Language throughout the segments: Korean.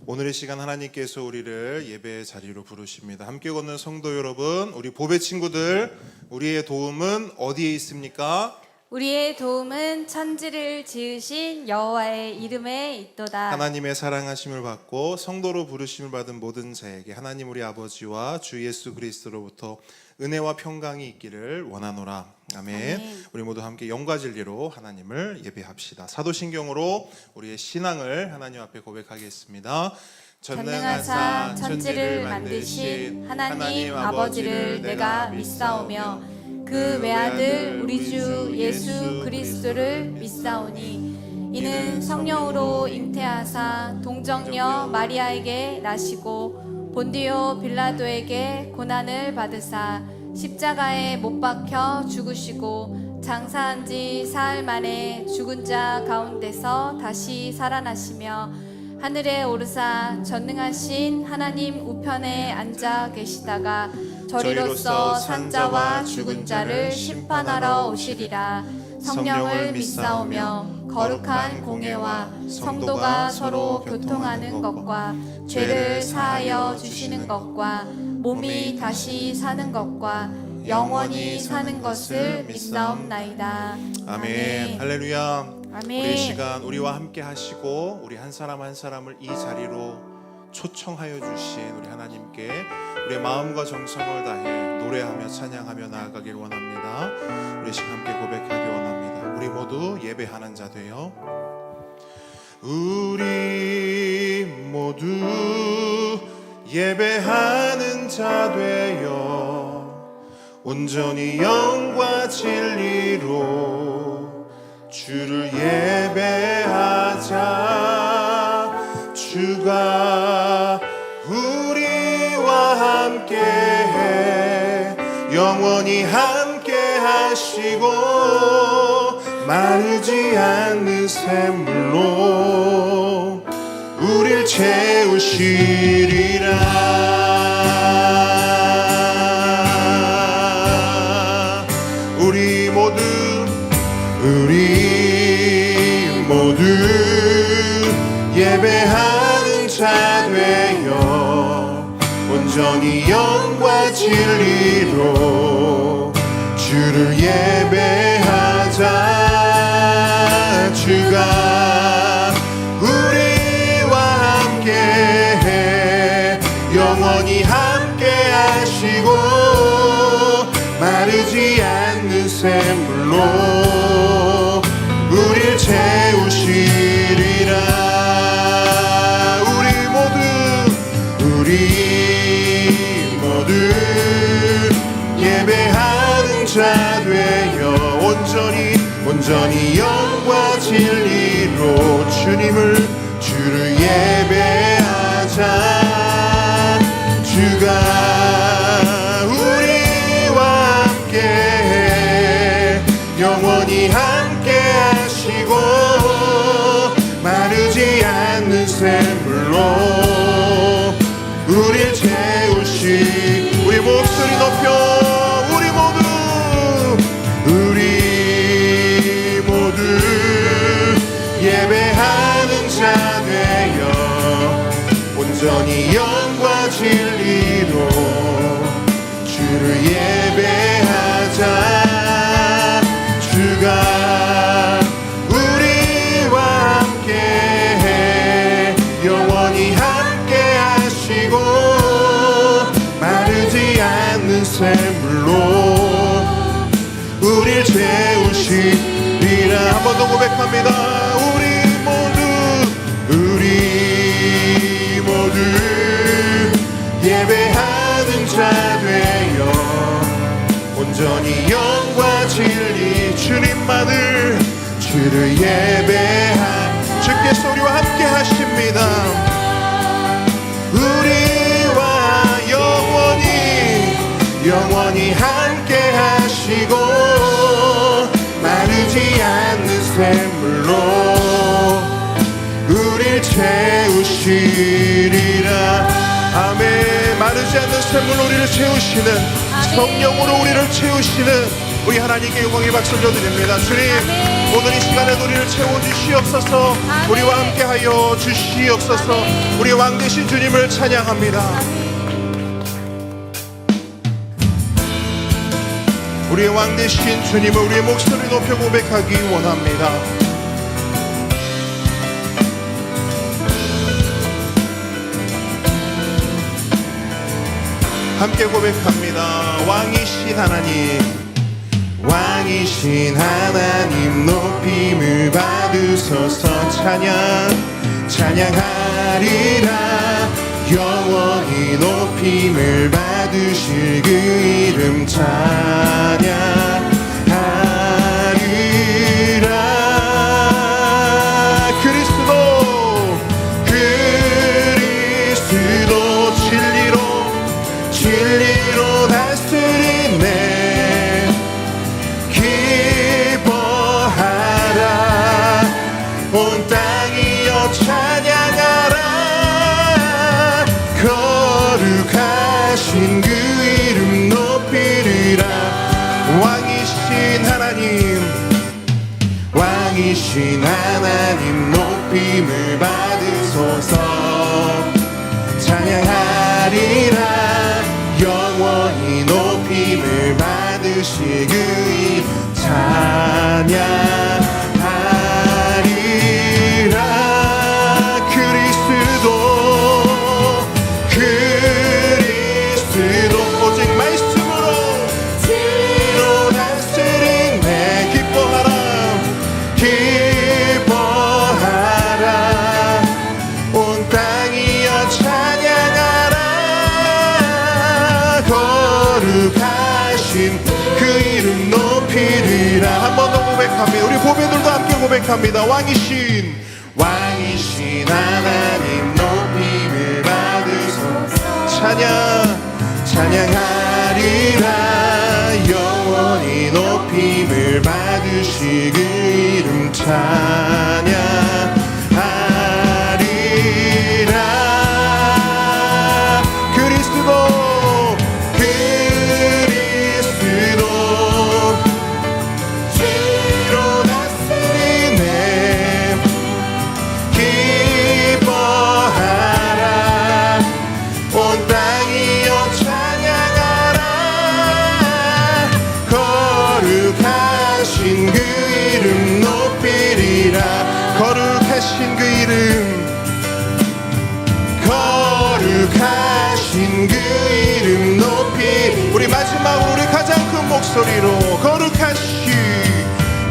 오늘의 시간 하나님께서 우리를 예배의 자리로 부르십니다. 함께 걷는 성도 여러분, 우리 보배 친구들, 우리의 도움은 어디에 있습니까? 우리의 도움은 천지를 지으신 여호와의 이름에 있도다. 하나님의 사랑하심을 받고 성도로 부르심을 받은 모든 자에게 하나님 우리 아버지와 주 예수 그리스도로부터 은혜와 평강이 있기를 원하노라. 아멘. 아멘. 우리 모두 함께 영과 진리로 하나님을 예배합시다. 사도신경으로 우리의 신앙을 하나님 앞에 고백하겠습니다. 전능하사 천지를 만드신 하나님 아버지를 내가 믿사오며 그 외아들 우리 주 예수 그리스도를 믿사오니 이는 성령으로 잉태하사 동정녀 마리아에게 나시고 본디오 빌라도에게 고난을 받으사 십자가에 못 박혀 죽으시고 장사한 지 사흘 만에 죽은 자 가운데서 다시 살아나시며 하늘에 오르사 전능하신 하나님 우편에 앉아 계시다가 저리로서 산자와 죽은 자를 심판하러 오시리라. 성령을 믿사오며 거룩한 공예와 성도가 서로 교통하는 것과 죄를 사하여 주시는 것과 몸이 다시 사는 것과 영원히 사는 것을 믿사옵나이다. 아멘. 할렐루야. 아멘. 우리 이 시간 우리와 함께 하시고 우리 한 사람 한 사람을 이 자리로 초청하여 주신 우리 하나님께 우리의 마음과 정성을 다해 노래하며 찬양하며 나아가길 원합니다. 우리 시간 함께 고백하기 원합니다. 우리 모두 예배하는 자 되어 우리 모두 예배하는 자 되어 온전히 영과 진리로 주를 예배하자. 주가 우리와 함께해 영원히 함께 하시고 마르지 않는 샘물로 우릴 채우시리라. 우리 모두 예배하는 자 되어 온전히 영과 진리로 주를 예배하자. 주가 우리와 함께해 영원히 함께 하시고 마르지 않는 샘물로 우릴 채우시리라. 우리 모두 예배하는 자 되어 온전히 영과 진리로 주를 예배하자. 주가 우리와 함께해 영원히 함께 하시고 마르지 않는 샘물로 우릴 채우시. 우리 목소리 높여 우리 모두 예배하는 자 되어 온전히 영과 진리로 주를 예배하자. 주가 우리와 함께해 영원히 함께 하시고 마르지 않는 샘물로 우릴 채우시리라. 한 번 더 고백합니다. 우리 모두 예배하는 자 되어 온전히 영과 진리 주를 예배하. 주께서 우리와 함께 하십니다. 우리와 영원히 함께 하시고 마르지 않는 샘물로 우릴 채우시리라. 아멘. 마르지 않는 샘물로 우리를 채우시는 성령으로 우리를 채우시는 우리 하나님께 영광의 박수를 드립니다. 주님 오늘 이 시간에 우리를 채워주시옵소서. 아멘. 우리와 함께하여 주시옵소서. 아멘. 우리 왕 되신 주님을 찬양합니다. 우리의 왕 되신 주님을 우리의 목소리 높여 고백하기 원합니다. 함께 고백합니다. 왕이신 하나님, 왕이신 하나님 높임을 받으소서. 찬양하리라. 영원히 높임을 받으실 그 이름 찬양하리라. 그리스도 진리로 다스리네. 기뻐하라. 온 땅이여 찬양하라. 거룩하신 그 이름 높이리라. 왕이신 하나님 높임을 받으소서. 찬양하리라. 영원히 높임을 받으실 그 이름 찬양하리라. 그리스도 오직 말씀으로 진리로 다스리네. 기뻐하라. 온 땅이여 찬양하라. 거룩하신 그 이름 높이리라. 한 번 더 고백합니다. 우리 보배들도 함께 고백합니다. 왕이신 하나님 높임을 받으소서. 찬양하리라. 영원히 높임을 받으실 그 이름 찬양하리라. 그리스도 진리로 다스리네. 기뻐하라. 온 땅이여 찬양하라. 거룩하신 그 이름 높이리라. 거룩하신 그 이름, 거룩하신 그 이름 높이. 우리 마지막으로 우리 가장 큰 목소리로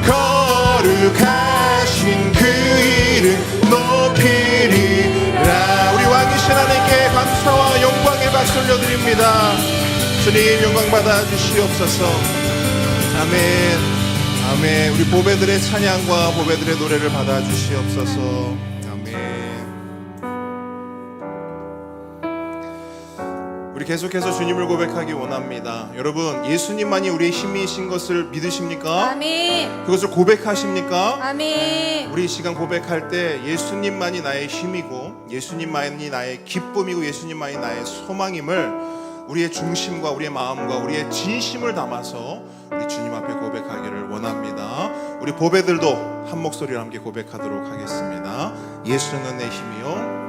거룩하신 그 이름 높이리라. 우리 왕이신 하나님께 감사와 영광의 박수 올려드립니다. 주님 영광 받아 주시옵소서. 아멘. 아멘. 우리 보배들의 찬양과 보배들의 노래를 받아 주시옵소서. 아멘. 우리 계속해서 주님을 고백하기 원합니다. 여러분, 예수님만이 우리의 힘이신 것을 믿으십니까? 아멘. 그것을 고백하십니까? 아멘. 우리 이 시간 고백할 때 예수님만이 나의 힘이고 예수님만이 나의 기쁨이고 예수님만이 나의 소망임을 우리의 중심과 우리의 마음과 우리의 진심을 담아서 우리 주님 앞에 고백하기를 원합니다. 우리 보배들도 한 목소리로 함께 고백하도록 하겠습니다. 예수는 내 힘이요,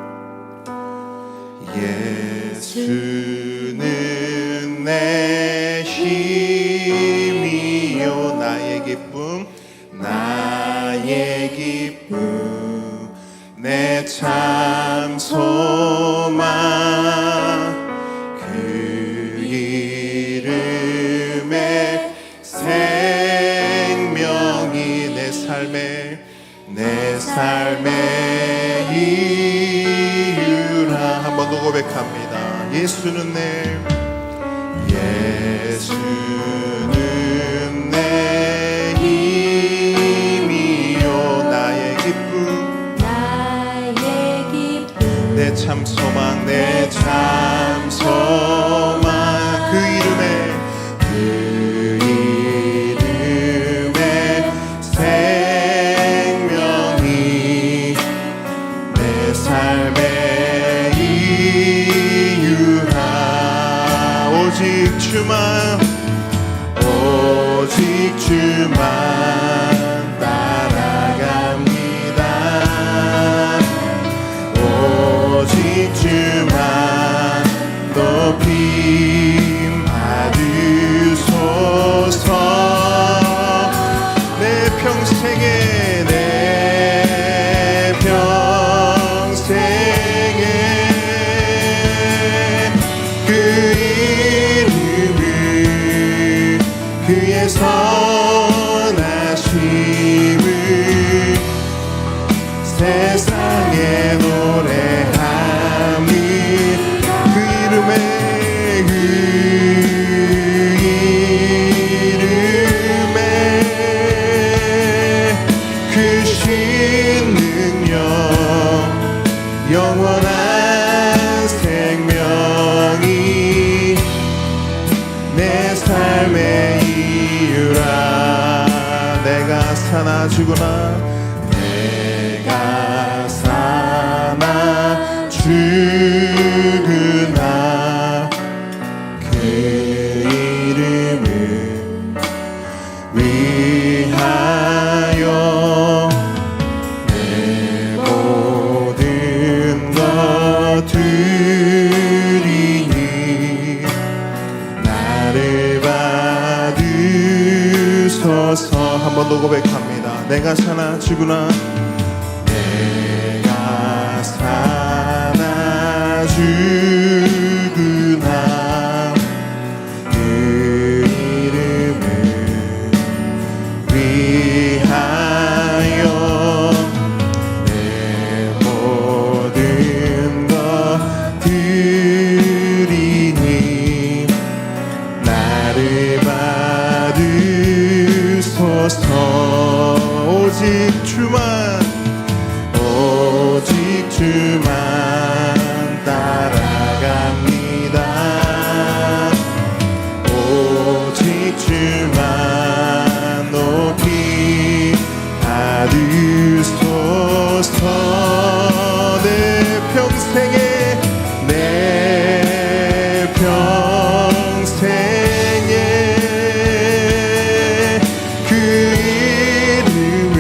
예수는 내 힘이요, 나의 기쁨, 나의 기쁨, 내 참 소망, 그 이름의 생명이 내 삶의 이유라. 한 번 더 고백합니다. 예수는 내 힘이요, 나의 기쁨, 내 참 소망, 내 참 소망, 그 이름의 생명이 내 삶의 이유라. 오직 주만 능력 영원한 생명이 내 삶의 이유라. 내가 사나 죽으나 내가 사나 죽으나 그 이름을 위하여 내 모든 것 드리니 나를 받으소서. 한 번 더 고백합니다. 내가 사나 죽으나 내가 사나 죽으나 그 이름을 위하여 내 모든 것 드리니 나를 받으소서. 오직 주만 따라갑니다. 오직 주만 높이 받으소서. 내 평생에 그 이름을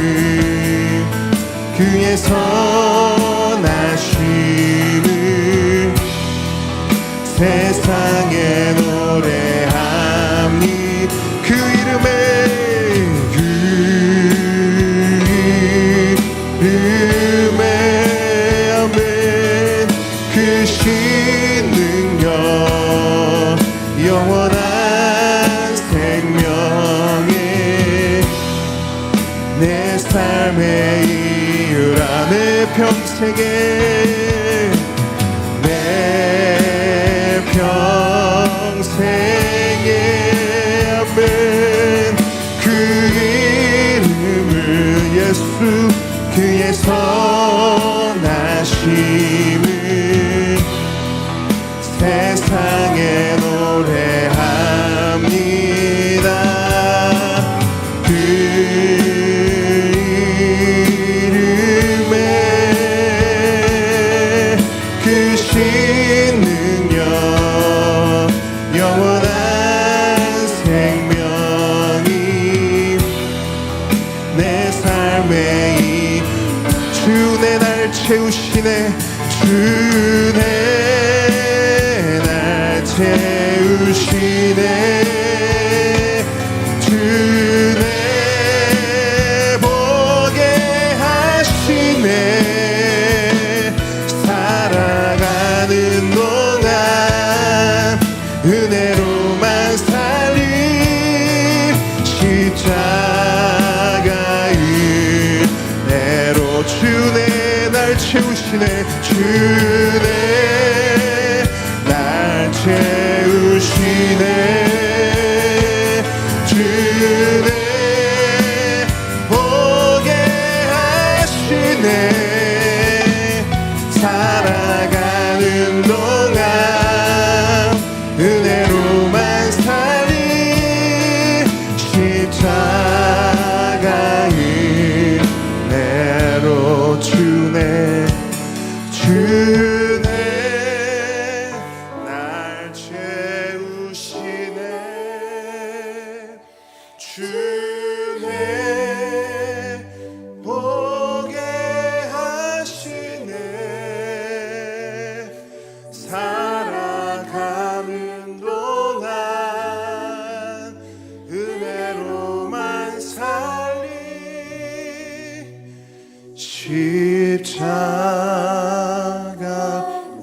그의 선하심을 세상에 노래하니 그 이름에 아멘. 그 신능력 영원한 생명에 내 삶의 이유라. 내 평생에 아멘. 그 이름을 예수 그의 선하심을 세상에 노래합니다. 그 이름에 그 신능력 영원한 생명이 내 삶의 주 내 날 채우시네. 주 내 날 채우시네. 주 내 보게 하시네. 살아가는 동안 은혜로만 살리 십자가 은혜로 주 내 날 채우시네. 주 내 날 채우시네. 주 내 보게 하시네. 살아가는 동안 은혜로만 살리 십자가 은혜로 주네. 주네 날 채우시네. 주네 보게 하시네. 살아가는 동안 은혜로만 살리 십자가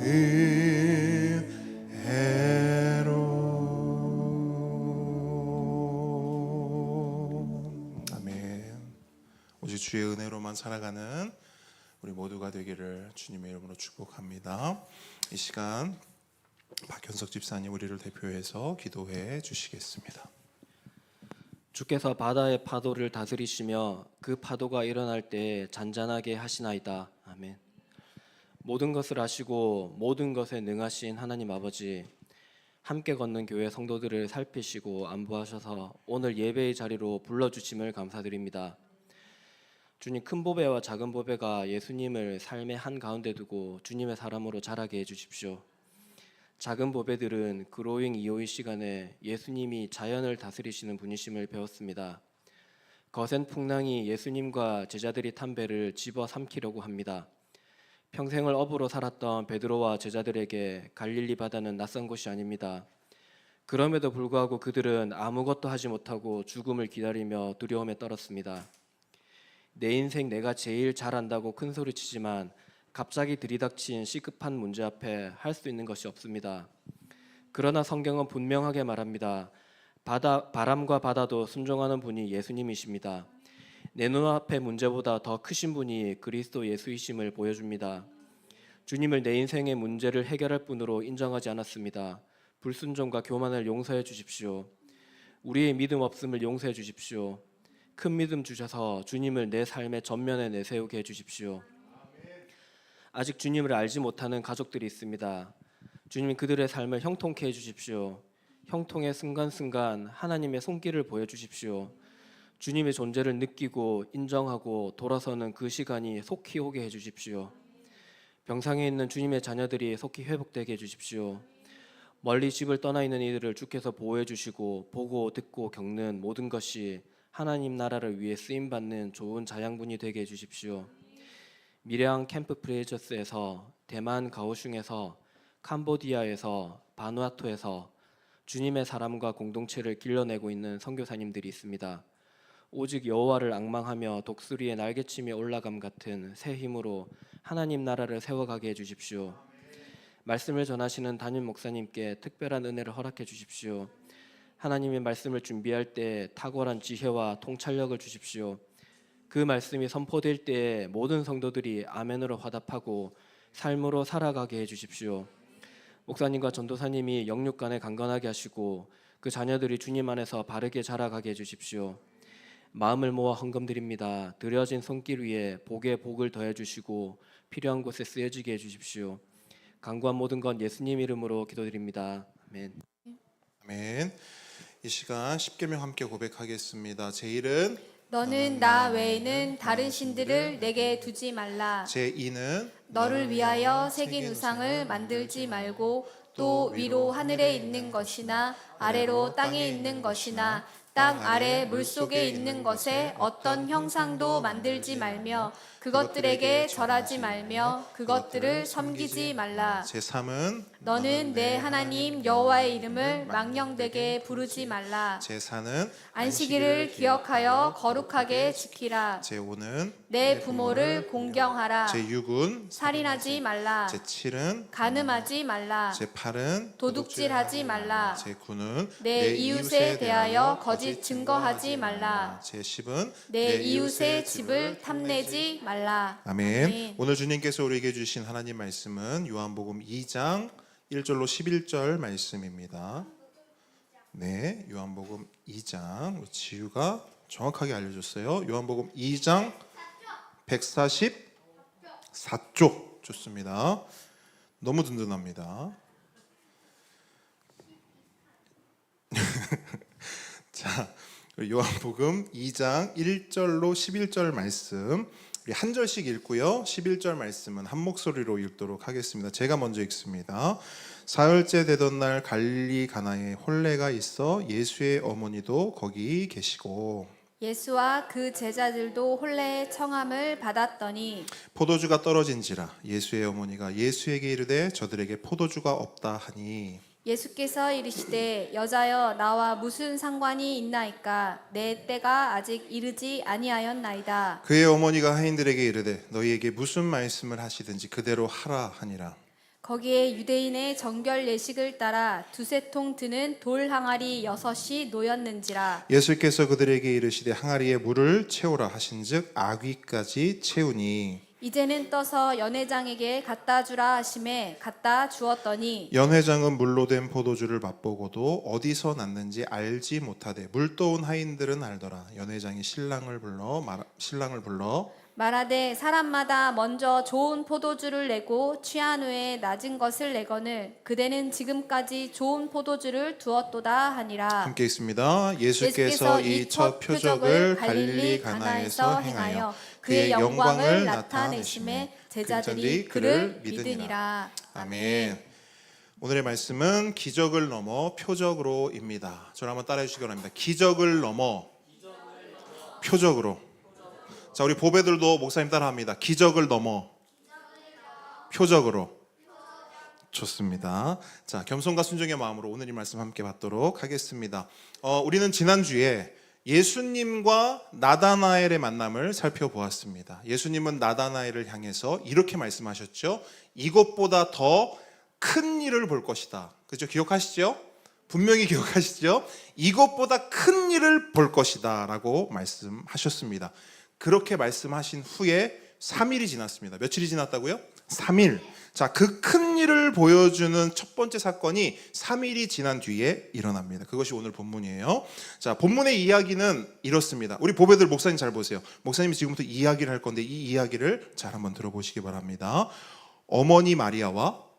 은혜로. 아멘. 오직 주의 은혜로만 살아가는 우리 모두가 되기를 주님의 이름으로 축복합니다. 이 시간 박현석 집사님 우리를 대표해서 기도해 주시겠습니다. 주께서 바다의 파도를 다스리시며 그 파도가 일어날 때 잔잔하게 하시나이다. 아멘. 모든 것을 아시고 모든 것에 능하신 하나님 아버지, 함께 걷는 교회 성도들을 살피시고 안부하셔서 오늘 예배의 자리로 불러주심을 감사드립니다. 주님, 큰 보배와 작은 보배가 예수님을 삶의 한가운데 두고 주님의 사람으로 자라게 해주십시오. 작은 보배들은 그로잉 이오이 시간에 예수님이 자연을 다스리시는 분이심을 배웠습니다. 거센 풍랑이 예수님과 제자들이 탄 배를 집어삼키려고 합니다. 평생을 어부로 살았던 베드로와 제자들에게 갈릴리 바다는 낯선 곳이 아닙니다. 그럼에도 불구하고 그들은 아무것도 하지 못하고 죽음을 기다리며 두려움에 떨었습니다. 내 인생 내가 제일 잘한다고 큰소리치지만 갑자기 들이닥친 시급한 문제 앞에 할 수 있는 것이 없습니다. 그러나 성경은 분명하게 말합니다. 바람과 바다도 순종하는 분이 예수님이십니다. 내 눈앞의 문제보다 더 크신 분이 그리스도 예수이심을 보여줍니다. 주님을 내 인생의 문제를 해결할 분으로 인정하지 않았습니다. 불순종과 교만을 용서해 주십시오. 우리의 믿음 없음을 용서해 주십시오. 큰 믿음 주셔서 주님을 내 삶의 전면에 내세우게 해주십시오. 아직 주님을 알지 못하는 가족들이 있습니다. 주님, 그들의 삶을 형통케 해주십시오. 형통의 순간순간 하나님의 손길을 보여주십시오. 주님의 존재를 느끼고 인정하고 돌아서는 그 시간이 속히 오게 해주십시오. 병상에 있는 주님의 자녀들이 속히 회복되게 해주십시오. 멀리 집을 떠나 있는 이들을 주께서 보호해 주시고 보고 듣고 겪는 모든 것이 하나님 나라를 위해 쓰임받는 좋은 자양분이 되게 해주십시오. 미래항 캠프 프레이저스에서, 대만 가오슝에서, 캄보디아에서, 바누아투에서 주님의 사람과 공동체를 길러내고 있는 선교사님들이 있습니다. 오직 여호와를 앙망하며 독수리의 날개침이 올라감 같은 새 힘으로 하나님 나라를 세워가게 해주십시오. 말씀을 전하시는 담임 목사님께 특별한 은혜를 허락해 주십시오. 하나님의 말씀을 준비할 때 탁월한 지혜와 통찰력을 주십시오. 그 말씀이 선포될 때에 모든 성도들이 아멘으로 화답하고 삶으로 살아가게 해주십시오. 목사님과 전도사님이 영육간에 강건하게 하시고 그 자녀들이 주님 안에서 바르게 자라가게 해주십시오. 마음을 모아 헌금드립니다. 드려진 손길 위에 복에 복을 더해 주시고 필요한 곳에 쓰여지게 해주십시오. 간구한 모든 건 예수님 이름으로 기도드립니다. 아멘. 아멘. 이 시간 십계명 함께 고백하겠습니다. 제1은 너는 나 외에는 다른 신들을 내게 두지 말라. 제2는 너를 위하여 새긴 우상을 만들지 말고 또 위로 하늘에 있는 것이나 아래로 땅에 있는 것이나 땅 아래 물속에 있는 것에 어떤 형상도 만들지 말며 그것들에게 절하지 말며 그것들을 섬기지 말라. 제3은 너는 내 하나님 여호와의 이름을 망령되게 부르지 말라. 제4는 안식일을 기억하여 거룩하게 지키라. 제5는 내 부모를 공경하라. 제6은 살인하지 말라. 제7은 간음하지 말라. 제8은 도둑질하지 말라. 제9는 내 이웃에 대하여 거짓 증거하지 말라. 제10은 내 이웃의 집을 탐내지 말라. 아멘. 오늘 주님께서 우리에게 주신 하나님 말씀은 요한복음 2장 1절로 11절 말씀입니다. 네, 요한복음 2장 지유가 정확하게 알려줬어요. 요한복음 2장 144쪽 좋습니다. 너무 든든합니다. 자, 요한복음 2장 1절로 11절 말씀 우리 한 절씩 읽고요. 11절 말씀은 한 목소리로 읽도록 하겠습니다. 제가 먼저 읽습니다. 사흘째 되던 날 갈릴리 가나에 혼례가 있어 예수의 어머니도 거기 계시고 예수와 그 제자들도 혼례의 청함을 받았더니 포도주가 떨어진지라 예수의 어머니가 예수에게 이르되 저들에게 포도주가 없다 하니 예수께서 이르시되 여자여 나와 무슨 상관이 있나이까 내 때가 아직 이르지 아니하였나이다. 그의 어머니가 하인들에게 이르되 너희에게 무슨 말씀을 하시든지 그대로 하라 하니라. 거기에 유대인의 정결 예식을 따라 두세 통 드는 돌 항아리 6이 놓였는지라. 예수께서 그들에게 이르시되 항아리에 물을 채우라 하신즉 아귀까지 채우니 이제는 떠서 연회장에게 갖다 주라 하심에 갖다 주었더니 연회장은 물로 된 포도주를 맛보고도 어디서 났는지 알지 못하되 물떠온 하인들은 알더라. 연회장이 신랑을 불러 말하되 사람마다 먼저 좋은 포도주를 내고 취한 후에 낮은 것을 내거늘 그대는 지금까지 좋은 포도주를 두었도다 하니라. 함께 있습니다. 예수께서 이 첫 표적을 갈릴리 가나에서 행하여 그의 영광을 나타내심에 제자들이 그를 믿으니라. 아멘. 오늘의 말씀은 기적을 넘어 표적으로입니다. 저를 한번 따라해 주시기 바랍니다. 기적을 넘어 표적으로. 자, 우리 보배들도 목사님 따라합니다. 기적을 넘어 표적으로. 좋습니다. 자, 겸손과 순종의 마음으로 오늘 이 말씀 함께 받도록 하겠습니다. 우리는 지난주에 예수님과 나다나엘의 만남을 살펴보았습니다. 예수님은 나다나엘을 향해서 이렇게 말씀하셨죠. 이것보다 더 큰 일을 볼 것이다. 그렇죠? 기억하시죠? 분명히 기억하시죠? 이것보다 큰 일을 볼 것이다 라고 말씀하셨습니다. 그렇게 말씀하신 후에 3일이 지났습니다. 며칠이 지났다고요? 3일. 자, 그 큰 일을 보여주는 첫 번째 사건이 3일이 지난 뒤에 일어납니다. 그것이 오늘 본문이에요. 자, 본문의 이야기는 이렇습니다. 우리 보배들 목사님 잘 보세요. 목사님이 지금부터 이야기를 할 건데 이 이야기를 잘 한번 들어보시기 바랍니다. 어머니 마리아와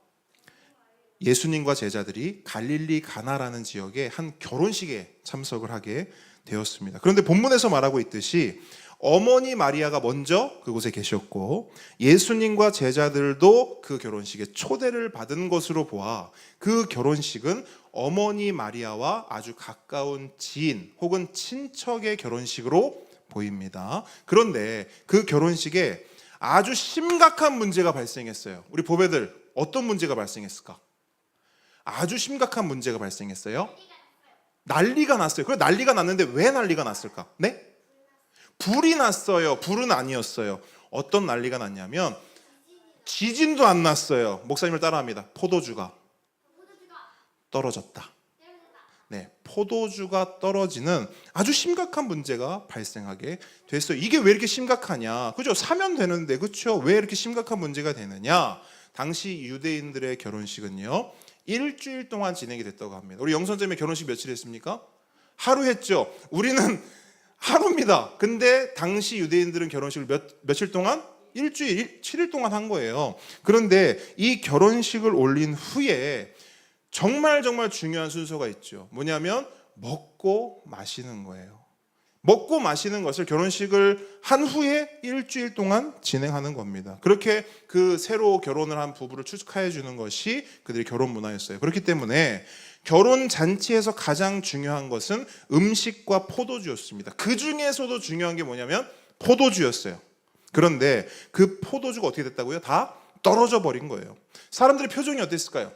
예수님과 제자들이 갈릴리 가나라는 지역의 한 결혼식에 참석을 하게 되었습니다. 그런데 본문에서 말하고 있듯이 어머니 마리아가 먼저 그곳에 계셨고 예수님과 제자들도 그 결혼식에 초대를 받은 것으로 보아 그 결혼식은 어머니 마리아와 아주 가까운 지인 혹은 친척의 결혼식으로 보입니다. 그런데 그 결혼식에 아주 심각한 문제가 발생했어요. 우리 보배들 어떤 문제가 발생했을까? 아주 심각한 문제가 발생했어요. 난리가 났어요. 그래, 난리가 났는데 왜 난리가 났을까? 네? 불이 났어요. 불은 아니었어요. 어떤 난리가 났냐면 지진도 안 났어요. 목사님을 따라합니다. 포도주가 떨어졌다. 네, 포도주가 떨어지는 아주 심각한 문제가 발생하게 됐어요. 이게 왜 이렇게 심각하냐? 그죠? 사면 되는데, 그렇죠? 왜 이렇게 심각한 문제가 되느냐? 당시 유대인들의 결혼식은요, 일주일 동안 진행이 됐다고 합니다. 우리 영선자매 결혼식 며칠 했습니까? 하루 했죠. 우리는 하루입니다. 근데 당시 유대인들은 결혼식을 며칠 동안? 일주일, 7일 동안 한 거예요. 그런데 이 결혼식을 올린 후에 정말 중요한 순서가 있죠. 뭐냐면 먹고 마시는 거예요. 먹고 마시는 것을 결혼식을 한 후에 일주일 동안 진행하는 겁니다. 그렇게 그 새로 결혼을 한 부부를 축하해 주는 것이 그들의 결혼 문화였어요. 그렇기 때문에 결혼 잔치에서 가장 중요한 것은 음식과 포도주였습니다. 그 중에서도 중요한 게 뭐냐면 포도주였어요. 그런데 그 포도주가 어떻게 됐다고요? 다 떨어져 버린 거예요. 사람들의 표정이 어땠을까요?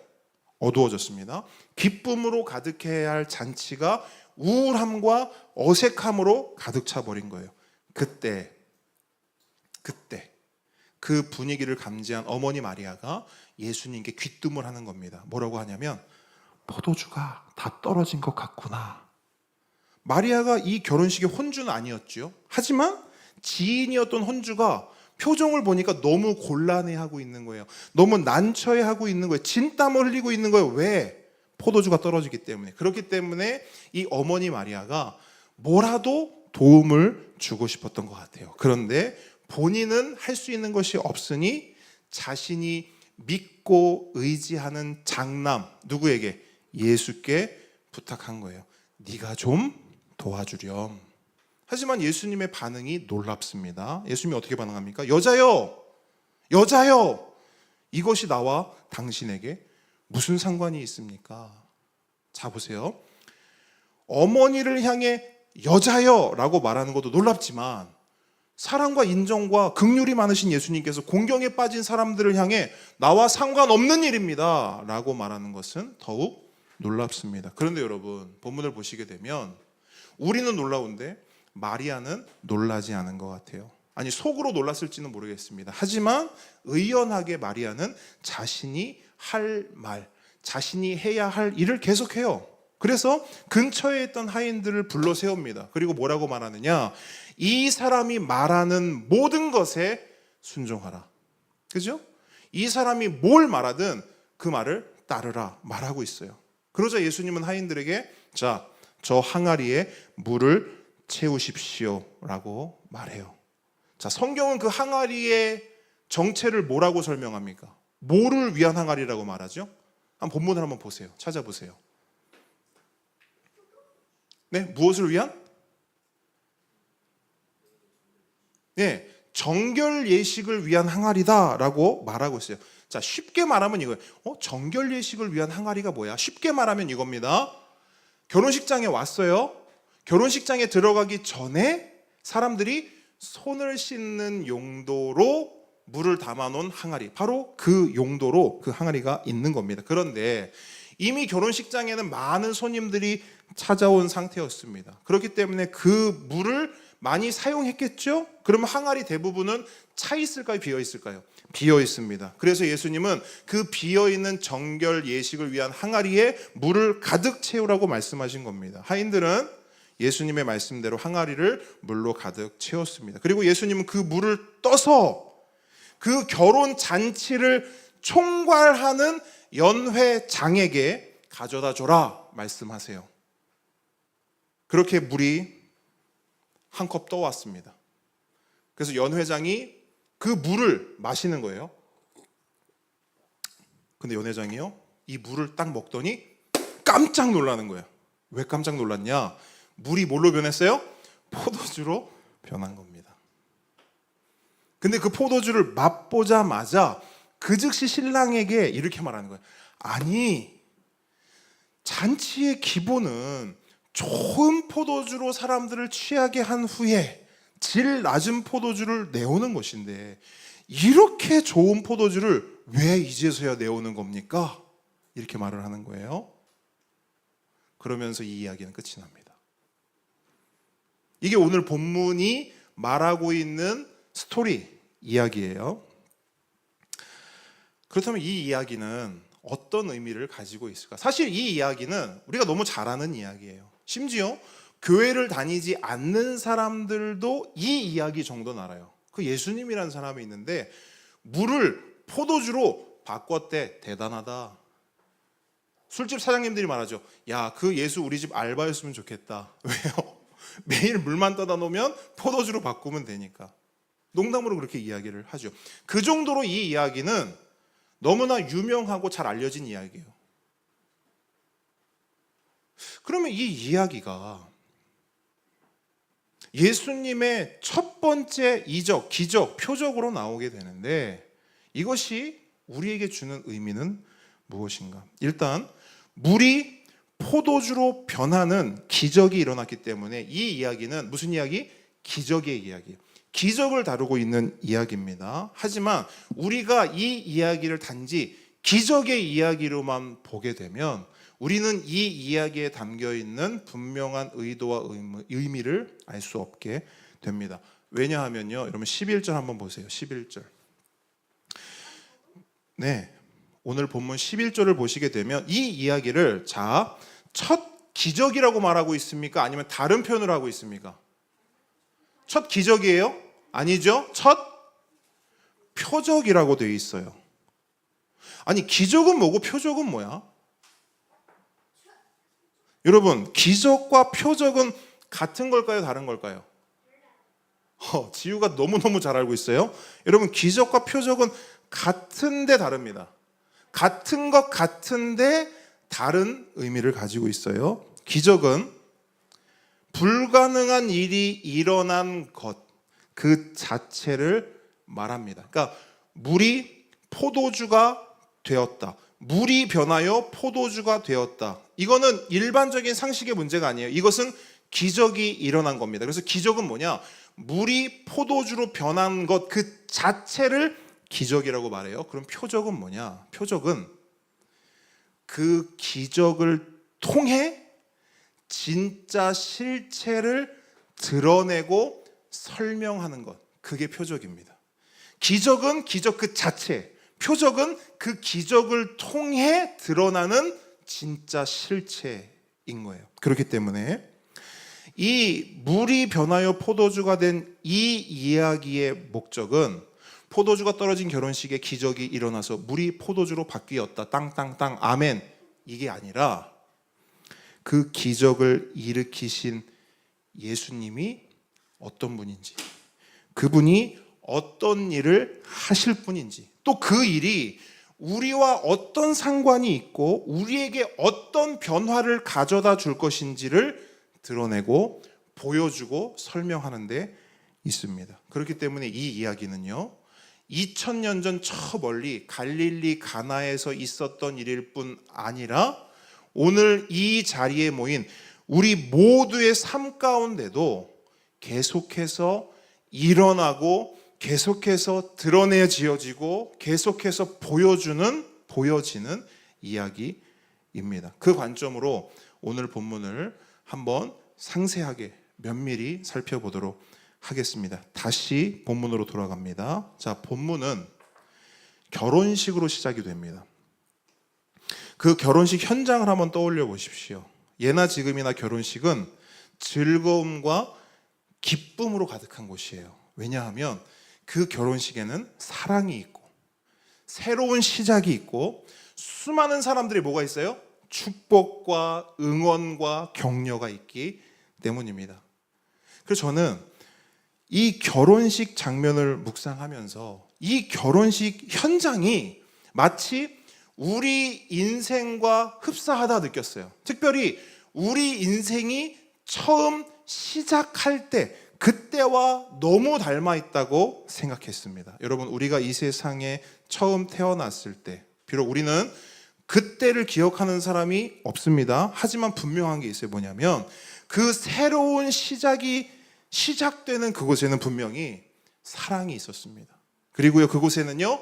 어두워졌습니다. 기쁨으로 가득해야 할 잔치가 우울함과 어색함으로 가득 차 버린 거예요. 그때 그 분위기를 감지한 어머니 마리아가 예수님께 귀뜸을 하는 겁니다. 뭐라고 하냐면 포도주가 다 떨어진 것 같구나. 마리아가 이 결혼식의 혼주는 아니었죠. 하지만 지인이었던 혼주가 표정을 보니까 너무 곤란해하고 있는 거예요. 너무 난처해하고 있는 거예요. 진땀을 흘리고 있는 거예요. 왜? 포도주가 떨어지기 때문에. 그렇기 때문에 이 어머니 마리아가 뭐라도 도움을 주고 싶었던 것 같아요. 그런데 본인은 할 수 있는 것이 없으니 자신이 믿고 의지하는 장남, 누구에게? 예수께 부탁한 거예요. 네가 좀 도와주렴. 하지만 예수님의 반응이 놀랍습니다. 예수님이 어떻게 반응합니까? 여자여! 이것이 나와 당신에게 무슨 상관이 있습니까? 자, 보세요. 어머니를 향해 여자여 라고 말하는 것도 놀랍지만 사랑과 인정과 긍휼이 많으신 예수님께서 공경에 빠진 사람들을 향해 나와 상관없는 일입니다 라고 말하는 것은 더욱 놀랍습니다. 그런데 여러분, 본문을 보시게 되면 우리는 놀라운데 마리아는 놀라지 않은 것 같아요. 아니, 속으로 놀랐을지는 모르겠습니다. 하지만 의연하게 마리아는 자신이 할 말, 자신이 해야 할 일을 계속해요. 그래서 근처에 있던 하인들을 불러 세웁니다. 그리고 뭐라고 말하느냐? 이 사람이 말하는 모든 것에 순종하라. 그죠? 이 사람이 뭘 말하든 그 말을 따르라 말하고 있어요. 그러자 예수님은 하인들에게 자, 저 항아리에 물을 채우십시오 라고 말해요. 자, 성경은 그 항아리의 정체를 뭐라고 설명합니까? 뭐를 위한 항아리라고 말하죠? 본문을 한번 보세요. 찾아보세요. 네, 무엇을 위한? 네, 정결 예식을 위한 항아리다라고 말하고 있어요. 자, 쉽게 말하면 이거예요. 정결 예식을 위한 항아리가 뭐야? 쉽게 말하면 이겁니다. 결혼식장에 왔어요. 결혼식장에 들어가기 전에 사람들이 손을 씻는 용도로 물을 담아놓은 항아리, 바로 그 용도로 그 항아리가 있는 겁니다. 그런데 이미 결혼식장에는 많은 손님들이 찾아온 상태였습니다. 그렇기 때문에 그 물을 많이 사용했겠죠? 그러면 항아리 대부분은 차 있을까요? 비어 있을까요? 비어 있습니다. 그래서 예수님은 그 비어 있는 정결 예식을 위한 항아리에 물을 가득 채우라고 말씀하신 겁니다. 하인들은 예수님의 말씀대로 항아리를 물로 가득 채웠습니다. 그리고 예수님은 그 물을 떠서 그 결혼 잔치를 총괄하는 연회장에게 가져다 줘라 말씀하세요. 그렇게 물이 한 컵 떠왔습니다. 그래서 연회장이 그 물을 마시는 거예요. 근데 연회장이요, 이 물을 딱 먹더니 깜짝 놀라는 거예요. 왜 깜짝 놀랐냐? 물이 뭘로 변했어요? 포도주로 변한 겁니다. 근데 그 포도주를 맛보자마자 그 즉시 신랑에게 이렇게 말하는 거예요. 아니, 잔치의 기본은 좋은 포도주로 사람들을 취하게 한 후에 질 낮은 포도주를 내오는 것인데 이렇게 좋은 포도주를 왜 이제서야 내오는 겁니까? 이렇게 말을 하는 거예요. 그러면서 이 이야기는 끝이 납니다. 이게 오늘 본문이 말하고 있는 스토리 이야기예요. 그렇다면 이 이야기는 어떤 의미를 가지고 있을까? 사실 이 이야기는 우리가 너무 잘 아는 이야기예요. 심지어 교회를 다니지 않는 사람들도 이 이야기 정도는 알아요. 그 예수님이라는 사람이 있는데 물을 포도주로 바꿨대. 대단하다. 술집 사장님들이 말하죠. 야, 그 예수 우리 집 알바였으면 좋겠다. 왜요? 매일 물만 떠다 놓으면 포도주로 바꾸면 되니까. 농담으로 그렇게 이야기를 하죠. 그 정도로 이 이야기는 너무나 유명하고 잘 알려진 이야기예요. 그러면 이 이야기가 예수님의 첫 번째 이적, 기적, 표적으로 나오게 되는데 이것이 우리에게 주는 의미는 무엇인가? 일단 물이 포도주로 변하는 기적이 일어났기 때문에 이 이야기는 무슨 이야기? 기적의 이야기예요. 기적을 다루고 있는 이야기입니다. 하지만 우리가 이 이야기를 단지 기적의 이야기로만 보게 되면 우리는 이 이야기에 담겨 있는 분명한 의도와 의미를 알 수 없게 됩니다. 왜냐하면요, 여러분 11절 한번 보세요. 11절. 네, 오늘 본문 11절을 보시게 되면 이 이야기를 첫 기적이라고 말하고 있습니까? 아니면 다른 표현을 하고 있습니까? 첫 기적이에요? 아니죠. 첫 표적이라고 되어 있어요. 아니, 기적은 뭐고 표적은 뭐야? 여러분, 기적과 표적은 같은 걸까요? 다른 걸까요? 지우가 너무너무 잘 알고 있어요. 여러분, 기적과 표적은 같은데 다릅니다. 같은 것 같은데 다른 의미를 가지고 있어요. 기적은 불가능한 일이 일어난 것, 그 자체를 말합니다. 그러니까 물이 포도주가 되었다. 물이 변하여 포도주가 되었다. 이거는 일반적인 상식의 문제가 아니에요. 이것은 기적이 일어난 겁니다. 그래서 기적은 뭐냐? 물이 포도주로 변한 것 그 자체를 기적이라고 말해요. 그럼 표적은 뭐냐? 표적은 그 기적을 통해 진짜 실체를 드러내고 설명하는 것. 그게 표적입니다. 기적은 기적 그 자체, 표적은 그 기적을 통해 드러나는 진짜 실체인 거예요. 그렇기 때문에 이 물이 변하여 포도주가 된 이 이야기의 목적은 포도주가 떨어진 결혼식에 기적이 일어나서 물이 포도주로 바뀌었다. 땅땅땅 아멘. 이게 아니라 그 기적을 일으키신 예수님이 어떤 분인지, 그분이 어떤 일을 하실 분인지, 또 그 일이 우리와 어떤 상관이 있고 우리에게 어떤 변화를 가져다 줄 것인지를 드러내고 보여주고 설명하는 데 있습니다. 그렇기 때문에 이 이야기는요, 2000년 전 저 멀리 갈릴리 가나에서 있었던 일일 뿐 아니라 오늘 이 자리에 모인 우리 모두의 삶 가운데도 계속해서 일어나고 계속해서 드러내지어지고 계속해서 보여지는 이야기입니다. 그 관점으로 오늘 본문을 한번 상세하게 면밀히 살펴보도록 하겠습니다. 다시 본문으로 돌아갑니다. 자, 본문은 결혼식으로 시작이 됩니다. 그 결혼식 현장을 한번 떠올려 보십시오. 예나 지금이나 결혼식은 즐거움과 기쁨으로 가득한 곳이에요. 왜냐하면 그 결혼식에는 사랑이 있고 새로운 시작이 있고 수많은 사람들이 뭐가 있어요? 축복과 응원과 격려가 있기 때문입니다. 그래서 저는 이 결혼식 장면을 묵상하면서 이 결혼식 현장이 마치 우리 인생과 흡사하다 느꼈어요. 특별히 우리 인생이 처음 시작할 때 그때와 너무 닮아 있다고 생각했습니다. 여러분, 우리가 이 세상에 처음 태어났을 때 비록 우리는 그때를 기억하는 사람이 없습니다. 하지만 분명한 게 있어요. 뭐냐면 그 새로운 시작이 시작되는 그곳에는 분명히 사랑이 있었습니다. 그리고요, 그곳에는요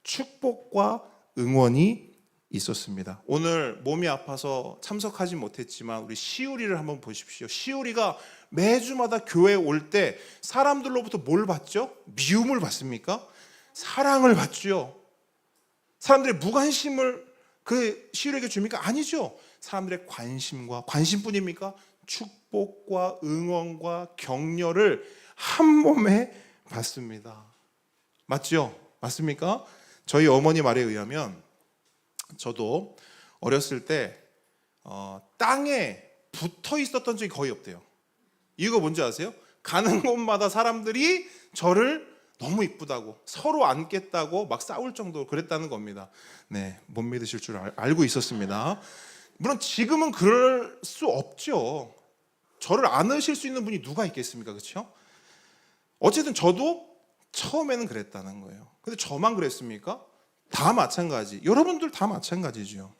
축복과 응원이 있었습니다. 오늘 몸이 아파서 참석하지 못했지만 우리 시우리를 한번 보십시오. 시우리가 매주마다 교회에 올 때 사람들로부터 뭘 받죠? 미움을 받습니까? 사랑을 받죠. 사람들의 무관심을 그 시우리에게 줍니까? 아니죠. 사람들의 관심뿐입니까? 축복과 응원과 격려를 한 몸에 받습니다. 맞죠? 맞습니까? 저희 어머니 말에 의하면 저도 어렸을 때 땅에 붙어 있었던 적이 거의 없대요. 이유가 뭔지 아세요? 가는 곳마다 사람들이 저를 너무 이쁘다고 서로 안겠다고 막 싸울 정도로 그랬다는 겁니다. 네, 못 믿으실 줄 알고 있었습니다. 물론 지금은 그럴 수 없죠. 저를 안으실 수 있는 분이 누가 있겠습니까? 그렇죠? 어쨌든 저도 처음에는 그랬다는 거예요. 근데 저만 그랬습니까? 다 마찬가지. 여러분들 다 마찬가지죠.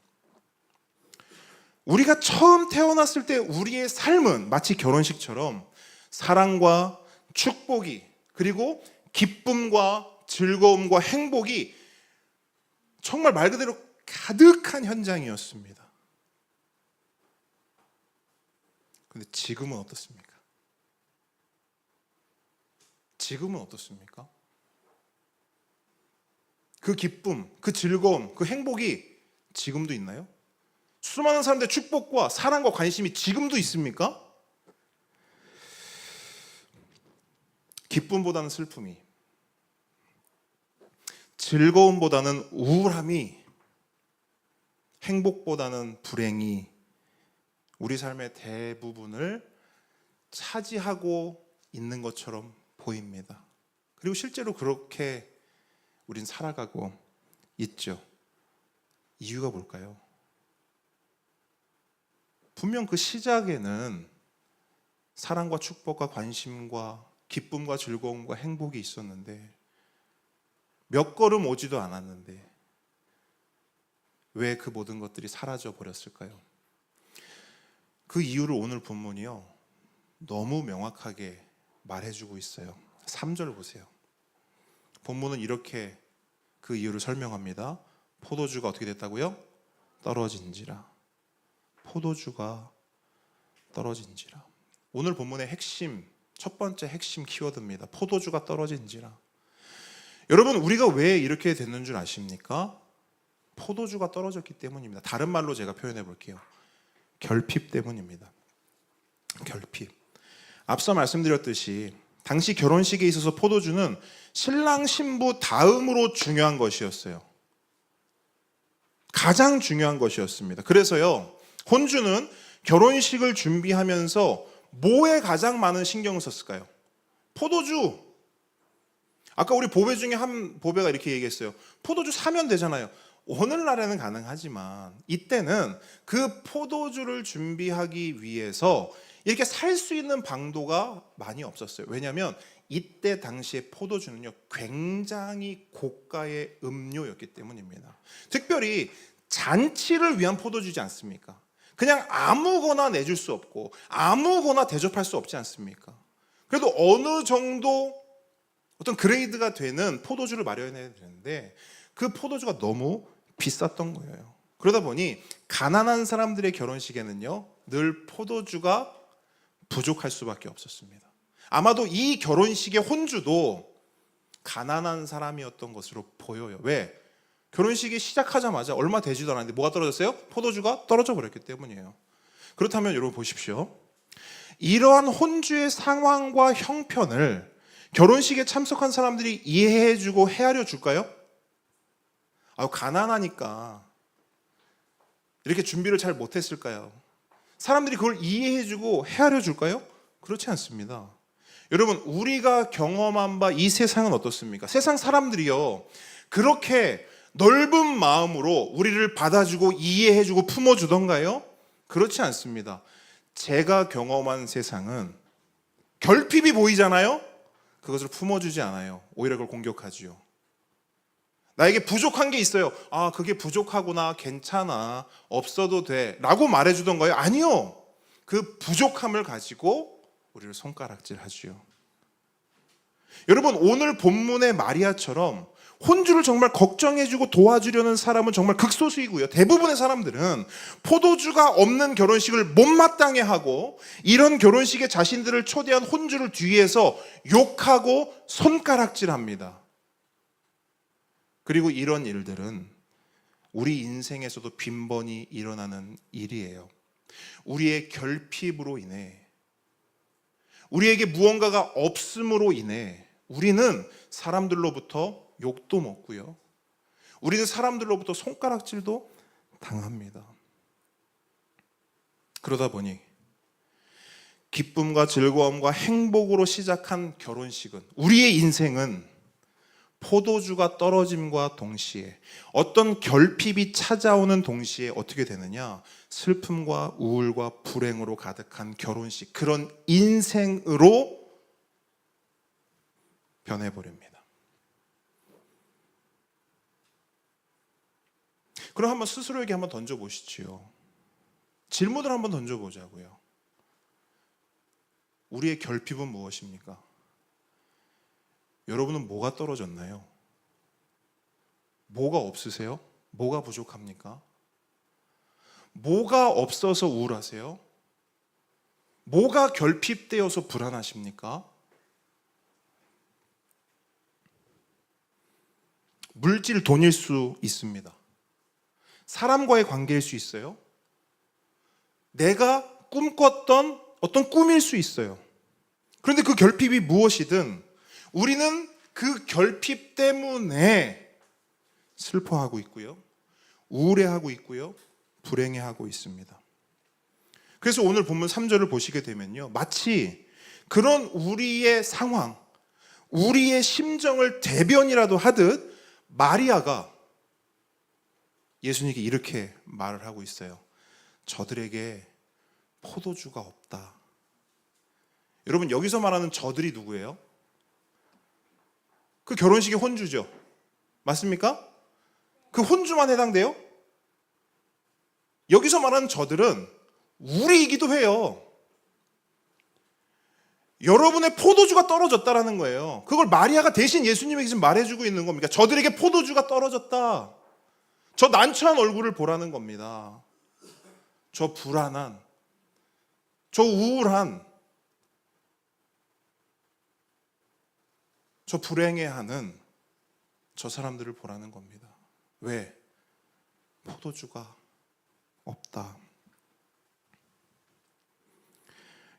우리가 처음 태어났을 때 우리의 삶은 마치 결혼식처럼 사랑과 축복이 그리고 기쁨과 즐거움과 행복이 정말 말 그대로 가득한 현장이었습니다. 근데 지금은 어떻습니까? 지금은 어떻습니까? 그 기쁨, 그 즐거움, 그 행복이 지금도 있나요? 수많은 사람들의 축복과 사랑과 관심이 지금도 있습니까? 기쁨보다는 슬픔이, 즐거움보다는 우울함이, 행복보다는 불행이 우리 삶의 대부분을 차지하고 있는 것처럼 보입니다. 그리고 실제로 그렇게 우린 살아가고 있죠. 이유가 뭘까요? 분명 그 시작에는 사랑과 축복과 관심과 기쁨과 즐거움과 행복이 있었는데 몇 걸음 오지도 않았는데 왜 그 모든 것들이 사라져 버렸을까요? 그 이유를 오늘 본문이요 너무 명확하게 말해주고 있어요. 3절 보세요. 본문은 이렇게 그 이유를 설명합니다. 포도주가 어떻게 됐다고요? 떨어진지라. 포도주가 떨어진지라. 오늘 본문의 핵심, 첫 번째 핵심 키워드입니다. 포도주가 떨어진지라. 여러분, 우리가 왜 이렇게 됐는 줄 아십니까? 포도주가 떨어졌기 때문입니다. 다른 말로 제가 표현해 볼게요. 결핍 때문입니다. 결핍. 앞서 말씀드렸듯이 당시 결혼식에 있어서 포도주는 신랑 신부 다음으로 중요한 것이었어요. 가장 중요한 것이었습니다. 그래서요, 혼주는 결혼식을 준비하면서 뭐에 가장 많은 신경을 썼을까요? 포도주. 아까 우리 보배 중에 한 보배가 이렇게 얘기했어요. 포도주 사면 되잖아요. 오늘날에는 가능하지만 이때는 그 포도주를 준비하기 위해서 이렇게 살 수 있는 방도가 많이 없었어요. 왜냐하면 이때 당시에 포도주는요, 굉장히 고가의 음료였기 때문입니다. 특별히 잔치를 위한 포도주지 않습니까? 그냥 아무거나 내줄 수 없고 아무거나 대접할 수 없지 않습니까? 그래도 어느 정도 어떤 그레이드가 되는 포도주를 마련해야 되는데 그 포도주가 너무 비쌌던 거예요. 그러다 보니 가난한 사람들의 결혼식에는요, 늘 포도주가 부족할 수밖에 없었습니다. 아마도 이 결혼식의 혼주도 가난한 사람이었던 것으로 보여요. 왜? 결혼식이 시작하자마자 얼마 되지도 않았는데 뭐가 떨어졌어요? 포도주가 떨어져 버렸기 때문이에요. 그렇다면 여러분 보십시오. 이러한 혼주의 상황과 형편을 결혼식에 참석한 사람들이 이해해주고 헤아려 줄까요? 가난하니까 이렇게 준비를 잘 못했을까요? 사람들이 그걸 이해해주고 헤아려 줄까요? 그렇지 않습니다. 여러분, 우리가 경험한 바 이 세상은 어떻습니까? 세상 사람들이요, 그렇게 넓은 마음으로 우리를 받아주고 이해해주고 품어주던가요? 그렇지 않습니다. 제가 경험한 세상은 결핍이 보이잖아요? 그것을 품어주지 않아요. 오히려 그걸 공격하지요. 나에게 부족한 게 있어요. 그게 부족하구나, 괜찮아, 없어도 돼 라고 말해주던가요? 아니요. 그 부족함을 가지고 우리를 손가락질 하지요. 여러분, 오늘 본문의 마리아처럼 혼주를 정말 걱정해주고 도와주려는 사람은 정말 극소수이고요. 대부분의 사람들은 포도주가 없는 결혼식을 못마땅해 하고 이런 결혼식에 자신들을 초대한 혼주를 뒤에서 욕하고 손가락질합니다. 그리고 이런 일들은 우리 인생에서도 빈번히 일어나는 일이에요. 우리의 결핍으로 인해, 우리에게 무언가가 없음으로 인해 우리는 사람들로부터 욕도 먹고요, 우리는 사람들로부터 손가락질도 당합니다. 그러다 보니 기쁨과 즐거움과 행복으로 시작한 결혼식은, 우리의 인생은 포도주가 떨어짐과 동시에, 어떤 결핍이 찾아오는 동시에 어떻게 되느냐, 슬픔과 우울과 불행으로 가득한 결혼식, 그런 인생으로 변해버립니다. 그럼 한번 스스로에게 한번 던져보시지요. 질문을 한번 던져보자고요. 우리의 결핍은 무엇입니까? 여러분은 뭐가 떨어졌나요? 뭐가 없으세요? 뭐가 부족합니까? 뭐가 없어서 우울하세요? 뭐가 결핍되어서 불안하십니까? 물질, 돈일 수 있습니다. 사람과의 관계일 수 있어요. 내가 꿈꿨던 어떤 꿈일 수 있어요. 그런데 그 결핍이 무엇이든 우리는 그 결핍 때문에 슬퍼하고 있고요, 우울해하고 있고요, 불행해하고 있습니다. 그래서 오늘 본문 3절을 보시게 되면요, 마치 그런 우리의 상황, 우리의 심정을 대변이라도 하듯 마리아가 예수님께 이렇게 말을 하고 있어요. 저들에게 포도주가 없다. 여러분, 여기서 말하는 저들이 누구예요? 그 결혼식의 혼주죠. 맞습니까? 그 혼주만 해당돼요? 여기서 말하는 저들은 우리이기도 해요. 여러분의 포도주가 떨어졌다라는 거예요. 그걸 마리아가 대신 예수님에게 지금 말해주고 있는 겁니다. 저들에게 포도주가 떨어졌다. 저 난처한 얼굴을 보라는 겁니다. 저 불안한, 저 우울한, 저 불행해하는 저 사람들을 보라는 겁니다. 왜? 포도주가 없다.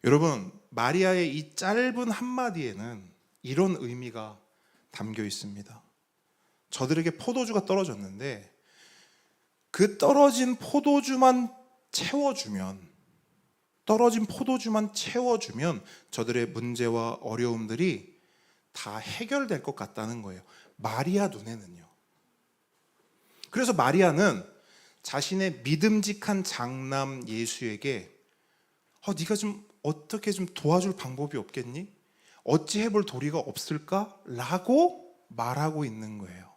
여러분, 마리아의 이 짧은 한마디에는 이런 의미가 담겨 있습니다. 저들에게 포도주가 떨어졌는데 그 떨어진 포도주만 채워주면 저들의 문제와 어려움들이 다 해결될 것 같다는 거예요. 마리아 눈에는요. 그래서 마리아는 자신의 믿음직한 장남 예수에게 네가 좀 어떻게 좀 도와줄 방법이 없겠니? 어찌 해볼 도리가 없을까? 라고 말하고 있는 거예요.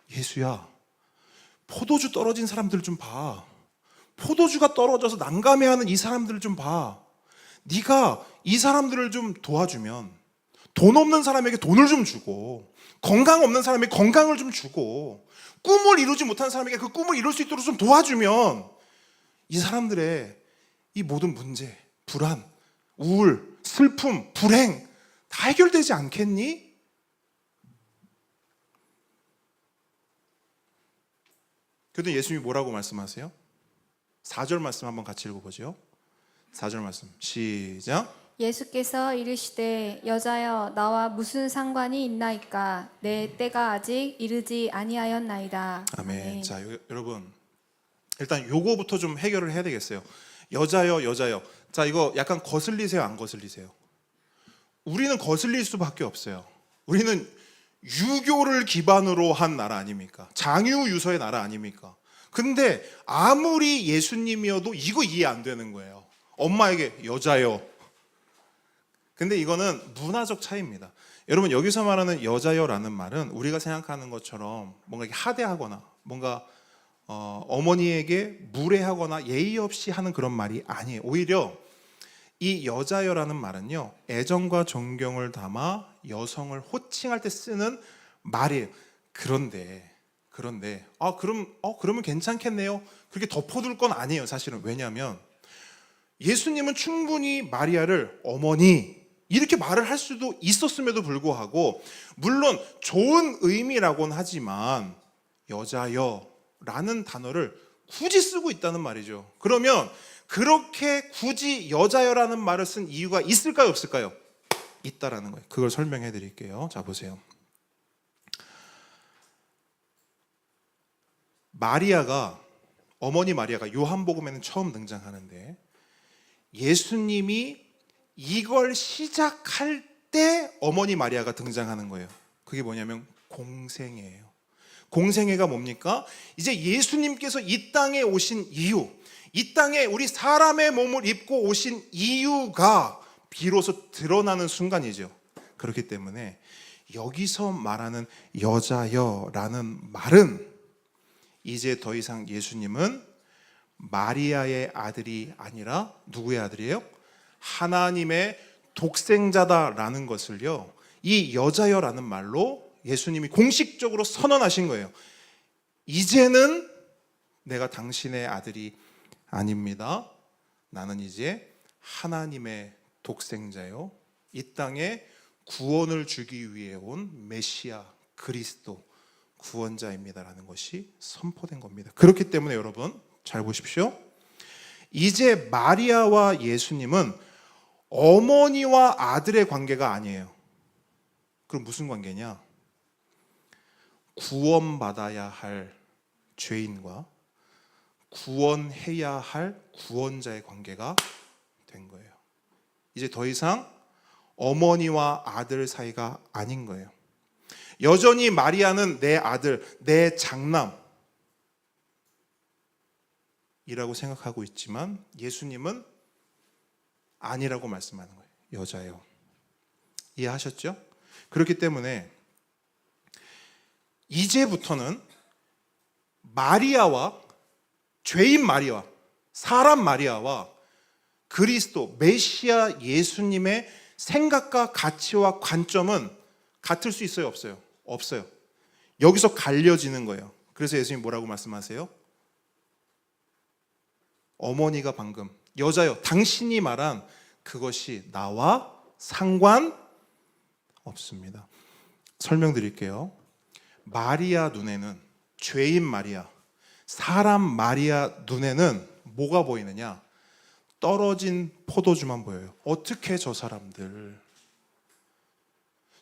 예수야, 포도주 떨어진 사람들 좀 봐. 포도주가 떨어져서 난감해하는 이 사람들을 좀 봐. 네가 이 사람들을 좀 도와주면 돈 없는 사람에게 돈을 좀 주고 건강 없는 사람에게 건강을 좀 주고 꿈을 이루지 못한 사람에게 그 꿈을 이룰 수 있도록 좀 도와주면 이 사람들의 이 모든 문제, 불안, 우울, 슬픔, 불행 다 해결되지 않겠니? 그런데 예수님이 뭐라고 말씀하세요? 4절 말씀 한번 같이 읽어보죠. 4절 말씀 시작. 예수께서 이르시되 여자여 나와 무슨 상관이 있나이까 내 때가 아직 이르지 아니하였나이다. 아멘. 자, 여러분 일단 요거부터 좀 해결을 해야 되겠어요. 여자여. 자, 이거 약간 거슬리세요, 안 거슬리세요? 우리는 거슬릴 수밖에 없어요. 우리는 유교를 기반으로 한 나라 아닙니까? 장유유서의 나라 아닙니까? 근데 아무리 예수님이어도 이거 이해 안 되는 거예요. 엄마에게 여자여. 근데 이거는 문화적 차이입니다. 여러분, 여기서 말하는 여자여라는 말은 우리가 생각하는 것처럼 뭔가 하대하거나 뭔가 어머니에게 무례하거나 예의 없이 하는 그런 말이 아니에요. 오히려 이 여자여라는 말은요, 애정과 존경을 담아 여성을 호칭할 때 쓰는 말이에요. 그런데 그러면 괜찮겠네요. 그렇게 덮어둘 건 아니에요, 사실은. 왜냐하면 예수님은 충분히 마리아를 어머니 이렇게 말을 할 수도 있었음에도 불구하고, 물론 좋은 의미라고는 하지만 여자여라는 단어를 굳이 쓰고 있다는 말이죠. 그러면 그렇게 굳이 여자여라는 말을 쓴 이유가 있을까요, 없을까요? 있다라는 거예요. 그걸 설명해 드릴게요. 자, 보세요. 어머니 마리아가 요한복음에는 처음 등장하는데, 예수님이 이걸 시작할 때 어머니 마리아가 등장하는 거예요. 그게 뭐냐면 공생애예요. 공생애가 뭡니까? 이제 예수님께서 이 땅에 오신 이유, 이 땅에 우리 사람의 몸을 입고 오신 이유가 비로소 드러나는 순간이죠. 그렇기 때문에 여기서 말하는 여자여라는 말은 이제 더 이상 예수님은 마리아의 아들이 아니라 누구의 아들이에요? 하나님의 독생자다라는 것을요, 이 여자여라는 말로 예수님이 공식적으로 선언하신 거예요. 이제는 내가 당신의 아들이 아닙니다. 나는 이제 하나님의 독생자요, 이 땅에 구원을 주기 위해 온 메시아 그리스도 구원자입니다라는 것이 선포된 겁니다. 그렇기 때문에 여러분 잘 보십시오. 이제 마리아와 예수님은 어머니와 아들의 관계가 아니에요. 그럼 무슨 관계냐? 구원받아야 할 죄인과 구원해야 할 구원자의 관계가 된 거예요. 이제 더 이상 어머니와 아들 사이가 아닌 거예요. 여전히 마리아는 내 아들, 내 장남 이라고 생각하고 있지만 예수님은 아니라고 말씀하는 거예요. 여자요. 이해하셨죠? 그렇기 때문에 이제부터는 마리아와, 죄인 마리아와, 사람 마리아와 그리스도 메시아 예수님의 생각과 가치와 관점은 같을 수 있어요, 없어요? 없어요. 여기서 갈려지는 거예요. 그래서 예수님 뭐라고 말씀하세요? 어머니가 방금 여자여, 당신이 말한 그것이 나와 상관없습니다. 설명드릴게요. 마리아 눈에는, 죄인 마리아, 사람 마리아 눈에는 뭐가 보이느냐? 떨어진 포도주만 보여요. 어떻게 저 사람들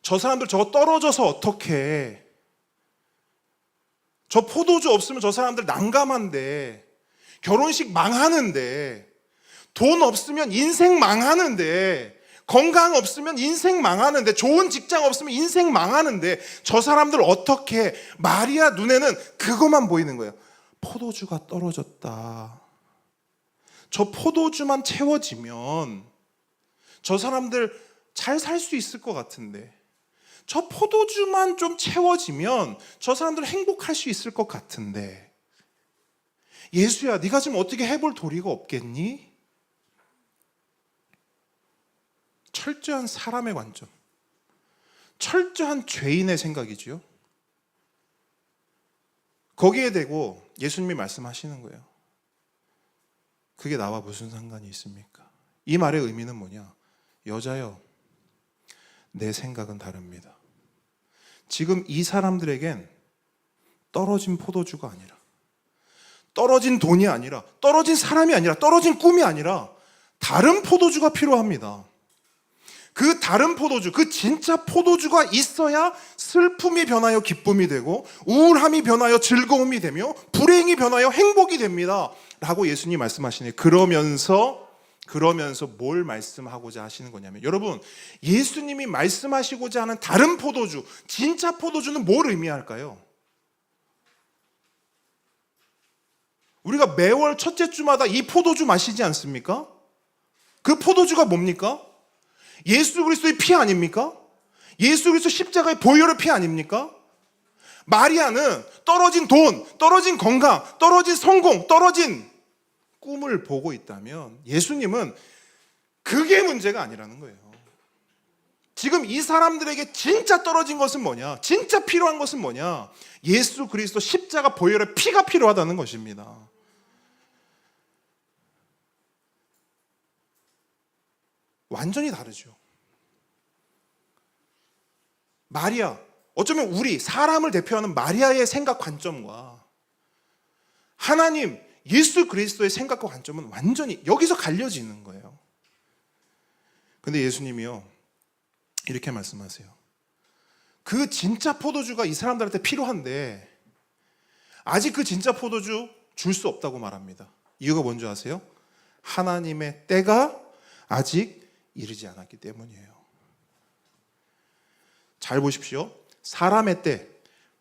저거 떨어져서 어떻게 저 포도주 없으면 저 사람들 난감한데, 결혼식 망하는데, 돈 없으면 인생 망하는데, 건강 없으면 인생 망하는데, 좋은 직장 없으면 인생 망하는데, 저 사람들 어떻게, 마리아 눈에는 그것만 보이는 거예요. 포도주가 떨어졌다. 저 포도주만 채워지면 저 사람들 잘 살 수 있을 것 같은데, 저 포도주만 좀 채워지면 저 사람들 행복할 수 있을 것 같은데, 예수야, 네가 지금 어떻게 해볼 도리가 없겠니? 철저한 사람의 관점, 철저한 죄인의 생각이지요. 거기에 대고 예수님이 말씀하시는 거예요. 그게 나와 무슨 상관이 있습니까? 이 말의 의미는 뭐냐? 여자여, 내 생각은 다릅니다. 지금 이 사람들에겐 떨어진 포도주가 아니라, 떨어진 돈이 아니라, 떨어진 사람이 아니라, 떨어진 꿈이 아니라 다른 포도주가 필요합니다. 그 다른 포도주, 그 진짜 포도주가 있어야 슬픔이 변하여 기쁨이 되고, 우울함이 변하여 즐거움이 되며, 불행이 변하여 행복이 됩니다 라고 예수님이 말씀하시네요. 그러면서 뭘 말씀하고자 하시는 거냐면, 여러분, 예수님이 말씀하시고자 하는 다른 포도주, 진짜 포도주는 뭘 의미할까요? 우리가 매월 첫째 주마다 이 포도주 마시지 않습니까? 그 포도주가 뭡니까? 예수 그리스도의 피 아닙니까? 예수 그리스도 십자가의 보혈의 피 아닙니까? 마리아는 떨어진 돈, 떨어진 건강, 떨어진 성공, 떨어진 꿈을 보고 있다면, 예수님은 그게 문제가 아니라는 거예요. 지금 이 사람들에게 진짜 떨어진 것은 뭐냐? 진짜 필요한 것은 뭐냐? 예수 그리스도 십자가 보혈의 피가 필요하다는 것입니다. 완전히 다르죠. 마리아, 어쩌면 우리 사람을 대표하는 마리아의 생각 관점과 하나님 예수 그리스도의 생각과 관점은 완전히 여기서 갈려지는 거예요. 근데 예수님이요, 이렇게 말씀하세요. 그 진짜 포도주가 이 사람들한테 필요한데 아직 그 진짜 포도주 줄 수 없다고 말합니다. 이유가 뭔지 아세요? 하나님의 때가 아직 이르지 않았기 때문이에요. 잘 보십시오. 사람의 때,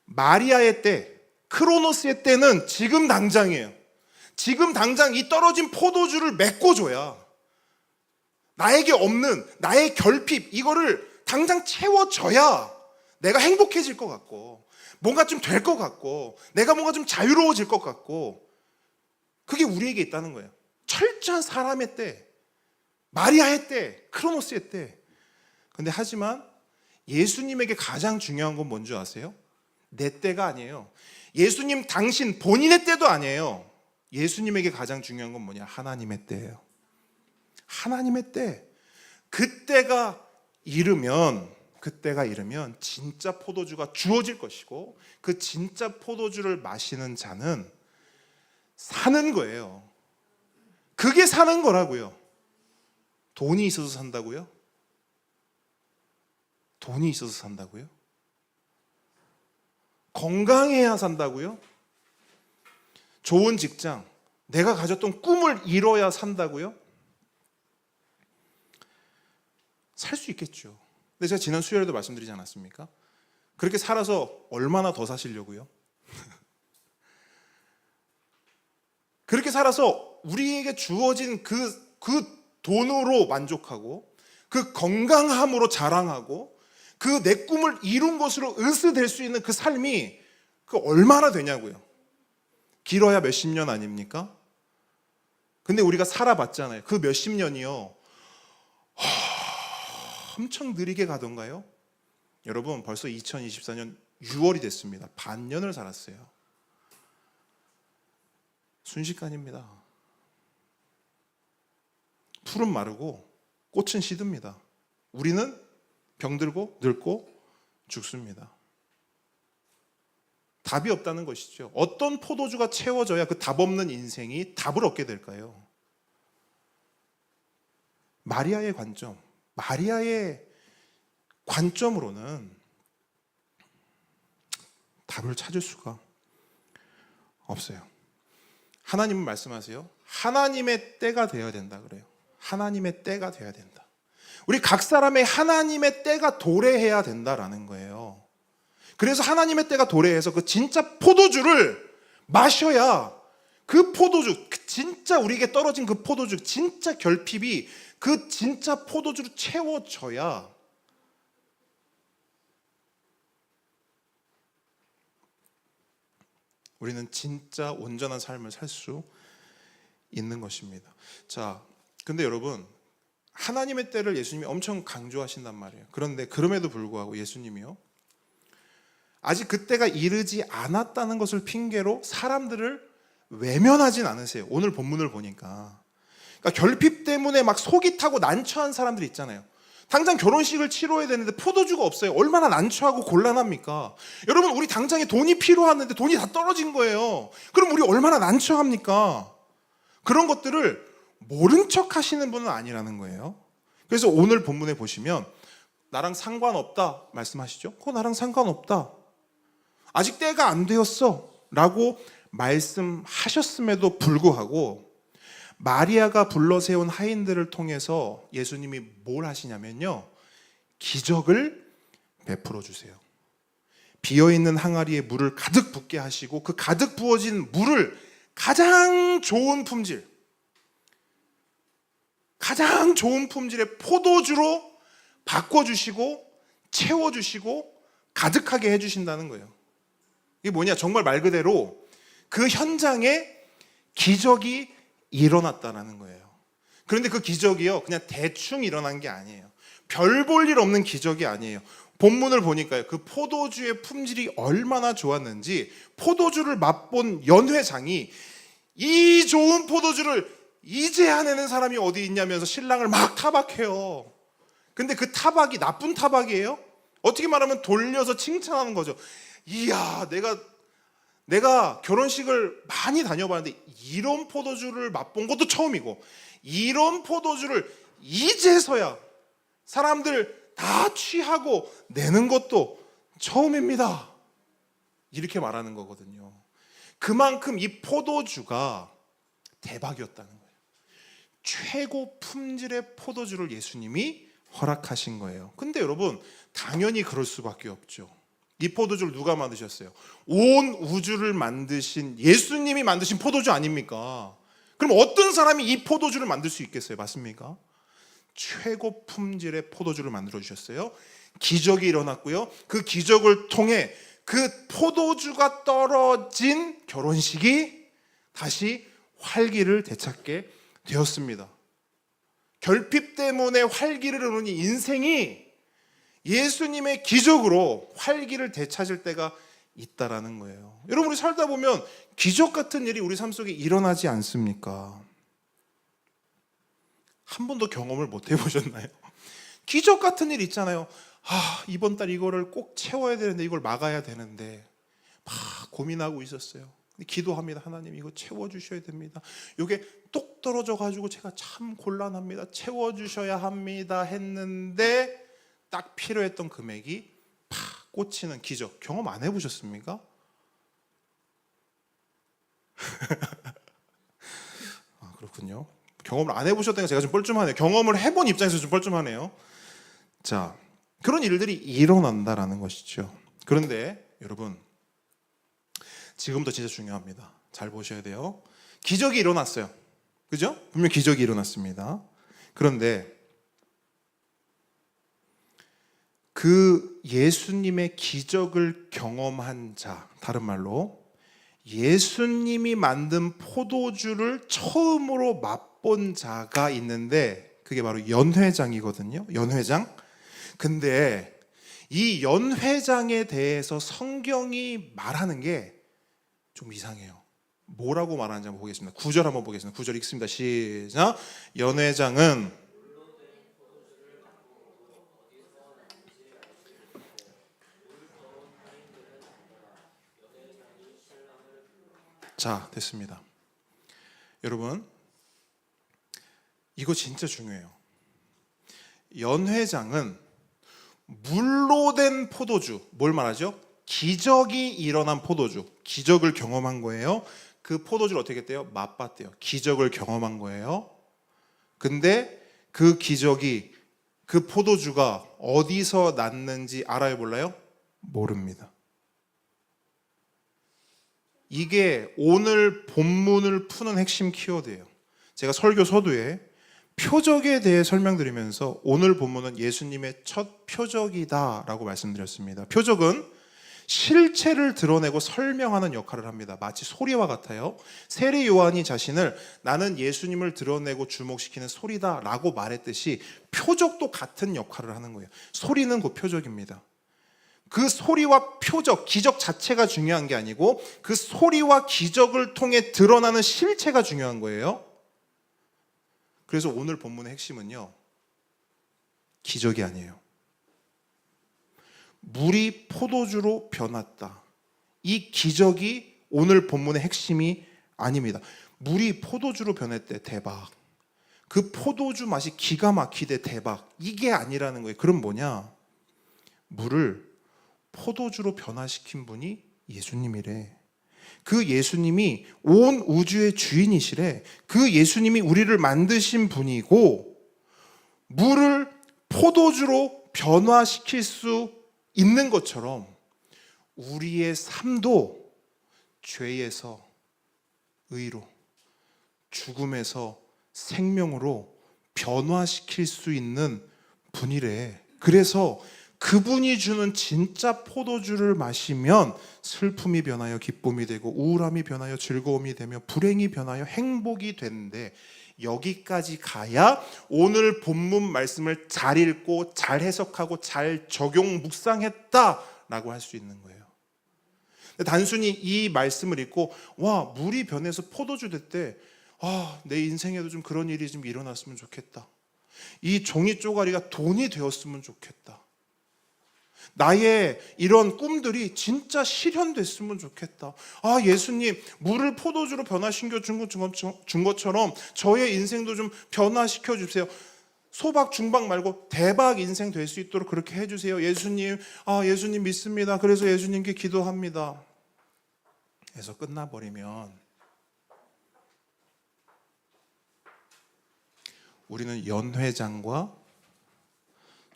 마리아의 때, 크로노스의 때는 지금 당장이에요. 지금 당장 이 떨어진 포도주를 메꿔줘야, 나에게 없는 나의 결핍, 이거를 당장 채워줘야 내가 행복해질 것 같고, 뭔가 좀 될 것 같고, 내가 뭔가 좀 자유로워질 것 같고, 그게 우리에게 있다는 거예요. 철저한 사람의 때, 마리아의 때, 크로노스의 때. 근데 하지만 예수님에게 가장 중요한 건 뭔지 아세요? 내 때가 아니에요. 예수님 당신 본인의 때도 아니에요. 예수님에게 가장 중요한 건 뭐냐? 하나님의 때예요. 하나님의 때. 그때가 이르면 진짜 포도주가 주어질 것이고, 그 진짜 포도주를 마시는 자는 사는 거예요. 그게 사는 거라고요. 돈이 있어서 산다고요? 돈이 있어서 산다고요? 건강해야 산다고요? 좋은 직장, 내가 가졌던 꿈을 이뤄야 산다고요? 살 수 있겠죠. 근데 제가 지난 수요일에도 말씀드리지 않았습니까? 그렇게 살아서 얼마나 더 사시려고요? 그렇게 살아서 우리에게 주어진 그 돈으로 만족하고, 그 건강함으로 자랑하고, 그 내 꿈을 이룬 것으로 으스댈 수 있는 그 삶이 그 얼마나 되냐고요. 길어야 몇십 년 아닙니까? 근데 우리가 살아봤잖아요. 그 몇십 년이요, 엄청 느리게 가던가요? 여러분, 벌써 2024년 6월이 됐습니다. 반년을 살았어요. 순식간입니다. 풀은 마르고 꽃은 시듭니다. 우리는 병들고 늙고 죽습니다. 답이 없다는 것이죠. 어떤 포도주가 채워져야 그 답 없는 인생이 답을 얻게 될까요? 마리아의 관점, 마리아의 관점으로는 답을 찾을 수가 없어요. 하나님은 말씀하세요. 하나님의 때가 되어야 된다 그래요. 하나님의 때가 되어야 된다. 우리 각 사람의 하나님의 때가 도래해야 된다라는 거예요. 그래서 하나님의 때가 도래해서 그 진짜 포도주를 마셔야 그 포도주, 진짜 우리에게 떨어진 그 포도주, 진짜 결핍이 그 진짜 포도주로 채워져야 우리는 진짜 온전한 삶을 살 수 있는 것입니다. 자, 근데 여러분, 하나님의 때를 예수님이 엄청 강조하신단 말이에요. 그런데 그럼에도 불구하고 예수님이요, 아직 그때가 이르지 않았다는 것을 핑계로 사람들을 외면하진 않으세요. 오늘 본문을 보니까. 그러니까 결핍 때문에 막 속이 타고 난처한 사람들이 있잖아요. 당장 결혼식을 치러야 되는데 포도주가 없어요. 얼마나 난처하고 곤란합니까? 여러분, 우리 당장에 돈이 필요한데 돈이 다 떨어진 거예요. 그럼 우리 얼마나 난처합니까? 그런 것들을 모른 척 하시는 분은 아니라는 거예요. 그래서 오늘 본문에 보시면 나랑 상관없다 말씀하시죠. 그거 나랑 상관없다. 아직 때가 안 되었어 라고 말씀하셨음에도 불구하고 마리아가 불러세운 하인들을 통해서 예수님이 뭘 하시냐면요, 기적을 베풀어 주세요. 비어있는 항아리에 물을 가득 붓게 하시고 그 가득 부어진 물을 가장 좋은 품질, 가장 좋은 품질의 포도주로 바꿔주시고 채워주시고 가득하게 해주신다는 거예요. 이게 뭐냐, 정말 말 그대로 그 현장에 기적이 일어났다는 거예요. 그런데 그 기적이요, 그냥 대충 일어난 게 아니에요. 별 볼 일 없는 기적이 아니에요. 본문을 보니까요, 그 포도주의 품질이 얼마나 좋았는지 포도주를 맛본 연회장이 이 좋은 포도주를 이제야 내는 사람이 어디 있냐면서 신랑을 막 타박해요. 근데 그 타박이 나쁜 타박이에요? 어떻게 말하면 돌려서 칭찬하는 거죠. 이야, 내가 결혼식을 많이 다녀봤는데 이런 포도주를 맛본 것도 처음이고 이런 포도주를 이제서야 사람들 다 취하고 내는 것도 처음입니다. 이렇게 말하는 거거든요. 그만큼 이 포도주가 대박이었다는 거예요. 최고 품질의 포도주를 예수님이 허락하신 거예요. 근데 여러분, 당연히 그럴 수밖에 없죠. 이 포도주를 누가 만드셨어요? 온 우주를 만드신 예수님이 만드신 포도주 아닙니까? 그럼 어떤 사람이 이 포도주를 만들 수 있겠어요? 맞습니까? 최고 품질의 포도주를 만들어 주셨어요. 기적이 일어났고요. 그 기적을 통해 그 포도주가 떨어진 결혼식이 다시 활기를 되찾게 되었습니다. 결핍 때문에 활기를 얻는 이 인생이 예수님의 기적으로 활기를 되찾을 때가 있다라는 거예요. 여러분, 우리 살다 보면 기적 같은 일이 우리 삶 속에 일어나지 않습니까? 한 번도 경험을 못 해보셨나요? 기적 같은 일 있잖아요. 이번 달 이거를 꼭 채워야 되는데, 이걸 막아야 되는데 막 고민하고 있었어요. 기도합니다. 하나님, 이거 채워주셔야 됩니다. 이게 똑 떨어져 가지고 제가 참 곤란합니다. 채워주셔야 합니다 했는데 딱 필요했던 금액이 팍 꽂히는 기적, 경험 안 해보셨습니까? 그렇군요. 경험을 안 해보셨다니까 제가 좀 뻘쭘하네요. 경험을 해본 입장에서 좀 뻘쭘하네요. 자, 그런 일들이 일어난다라는 것이죠. 그런데 여러분, 지금도 진짜 중요합니다. 잘 보셔야 돼요. 기적이 일어났어요. 그죠? 분명 기적이 일어났습니다. 그런데 그 예수님의 기적을 경험한 자, 다른 말로 예수님이 만든 포도주를 처음으로 맛본 자가 있는데 그게 바로 연회장이거든요. 연회장. 근데 이 연회장에 대해서 성경이 말하는 게 좀 이상해요. 뭐라고 말하는지 한번 보겠습니다. 9절 한번 보겠습니다. 9절 읽습니다. 시작. 연회장은 자, 됐습니다. 여러분, 이거 진짜 중요해요. 연회장은 물로 된 포도주, 뭘 말하죠? 기적이 일어난 포도주, 기적을 경험한 거예요. 그 포도주를 어떻게 했대요? 맛봤대요. 기적을 경험한 거예요. 근데 그 기적이, 그 포도주가 어디서 났는지 알아요, 몰라요? 모릅니다. 이게 오늘 본문을 푸는 핵심 키워드예요. 제가 설교 서두에 표적에 대해 설명드리면서 오늘 본문은 예수님의 첫 표적이다라고 말씀드렸습니다. 표적은 실체를 드러내고 설명하는 역할을 합니다. 마치 소리와 같아요. 세례 요한이 자신을 나는 예수님을 드러내고 주목시키는 소리다라고 말했듯이 표적도 같은 역할을 하는 거예요. 소리는 곧 표적입니다. 그 소리와 표적, 기적 자체가 중요한 게 아니고 그 소리와 기적을 통해 드러나는 실체가 중요한 거예요. 그래서 오늘 본문의 핵심은요, 기적이 아니에요. 물이 포도주로 변했다. 이 기적이 오늘 본문의 핵심이 아닙니다. 물이 포도주로 변했대, 대박. 그 포도주 맛이 기가 막히대, 대박. 이게 아니라는 거예요. 그럼 뭐냐? 물을 포도주로 변화시킨 분이 예수님이래. 그 예수님이 온 우주의 주인이시래. 그 예수님이 우리를 만드신 분이고 물을 포도주로 변화시킬 수 있는 것처럼 우리의 삶도 죄에서 의로, 죽음에서 생명으로 변화시킬 수 있는 분이래. 그래서 그분이 주는 진짜 포도주를 마시면 슬픔이 변하여 기쁨이 되고 우울함이 변하여 즐거움이 되며 불행이 변하여 행복이 되는데, 여기까지 가야 오늘 본문 말씀을 잘 읽고 잘 해석하고 잘 적용 묵상했다라고 할 수 있는 거예요. 단순히 이 말씀을 읽고 와, 물이 변해서 포도주 됐대. 내 인생에도 좀 그런 일이 좀 일어났으면 좋겠다. 이 종이 쪼가리가 돈이 되었으면 좋겠다. 나의 이런 꿈들이 진짜 실현됐으면 좋겠다. 예수님, 물을 포도주로 변화시켜 준 것처럼 저의 인생도 좀 변화시켜 주세요. 소박 중박 말고 대박 인생 될 수 있도록 그렇게 해주세요. 예수님, 예수님 믿습니다. 그래서 예수님께 기도합니다. 해서 끝나버리면 우리는 연회장과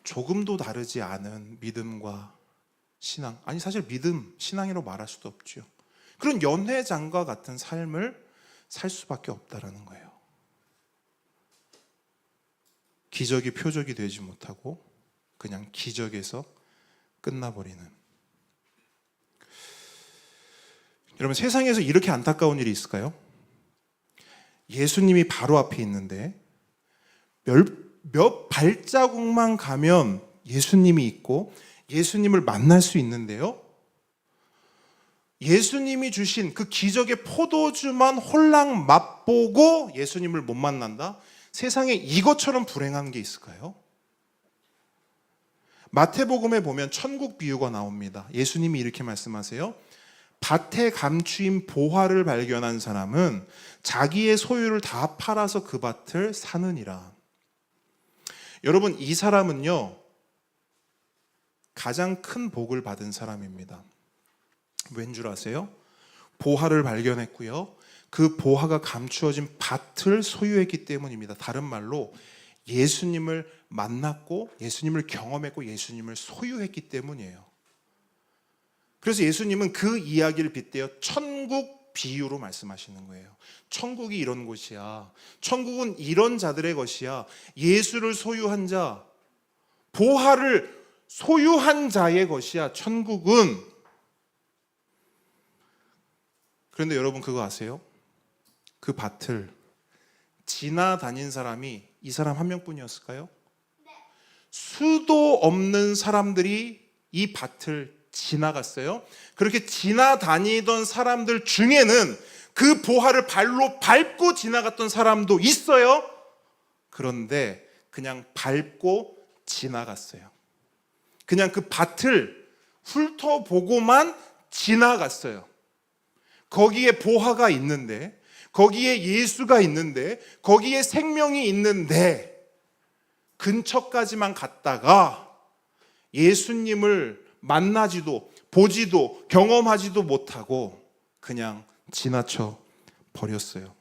조금도 다르지 않은 믿음과 신앙, 아니 사실 믿음, 신앙이라고 말할 수도 없죠. 그런 연회장과 같은 삶을 살 수밖에 없다라는 거예요. 기적이 표적이 되지 못하고 그냥 기적에서 끝나버리는. 여러분, 세상에서 이렇게 안타까운 일이 있을까요? 예수님이 바로 앞에 있는데 몇 발자국만 가면 예수님이 있고 예수님을 만날 수 있는데요, 예수님이 주신 그 기적의 포도주만 홀랑 맛보고 예수님을 못 만난다? 세상에 이것처럼 불행한 게 있을까요? 마태복음에 보면 천국 비유가 나옵니다. 예수님이 이렇게 말씀하세요. 밭에 감추인 보화를 발견한 사람은 자기의 소유를 다 팔아서 그 밭을 사느니라. 여러분, 이 사람은요, 가장 큰 복을 받은 사람입니다. 왠 줄 아세요? 보화를 발견했고요, 그 보화가 감추어진 밭을 소유했기 때문입니다. 다른 말로 예수님을 만났고 예수님을 경험했고 예수님을 소유했기 때문이에요. 그래서 예수님은 그 이야기를 빗대어 천국 비유로 말씀하시는 거예요. 천국이 이런 곳이야. 천국은 이런 자들의 것이야. 예수를 소유한 자, 보화를 소유한 자의 것이야, 천국은. 그런데 여러분, 그거 아세요? 그 밭을 지나다닌 사람이 이 사람 한 명뿐이었을까요? 수도 없는 사람들이 이 밭을 지나갔어요. 그렇게 지나다니던 사람들 중에는 그 보화를 발로 밟고 지나갔던 사람도 있어요. 그런데 그냥 밟고 지나갔어요. 그냥 그 밭을 훑어보고만 지나갔어요. 거기에 보화가 있는데, 거기에 예수가 있는데, 거기에 생명이 있는데, 근처까지만 갔다가 예수님을 만나지도 보지도 경험하지도 못하고 그냥 지나쳐 버렸어요.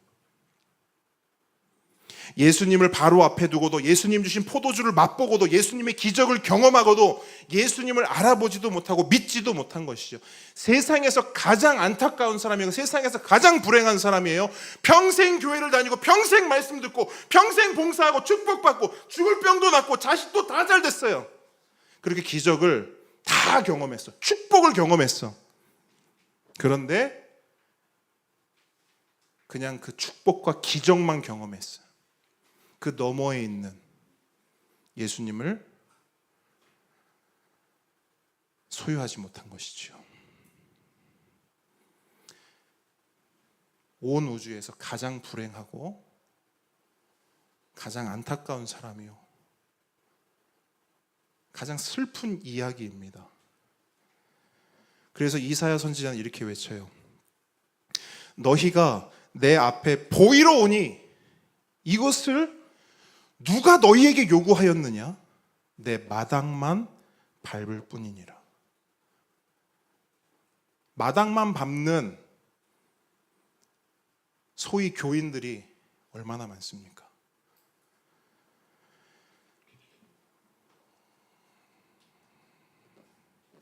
예수님을 바로 앞에 두고도 예수님 주신 포도주를 맛보고도 예수님의 기적을 경험하고도 예수님을 알아보지도 못하고 믿지도 못한 것이죠. 세상에서 가장 안타까운 사람이고 세상에서 가장 불행한 사람이에요. 평생 교회를 다니고 평생 말씀 듣고 평생 봉사하고 축복받고 죽을 병도 낫고 자식도 다 잘 됐어요. 그렇게 기적을 다 경험했어. 축복을 경험했어. 그런데 그냥 그 축복과 기적만 경험했어요. 그 너머에 있는 예수님을 소유하지 못한 것이죠. 온 우주에서 가장 불행하고 가장 안타까운 사람이요, 가장 슬픈 이야기입니다. 그래서 이사야 선지자는 이렇게 외쳐요. 너희가 내 앞에 보이러 오니 이것을 누가 너희에게 요구하였느냐? 내 마당만 밟을 뿐이니라. 마당만 밟는 소위 교인들이 얼마나 많습니까?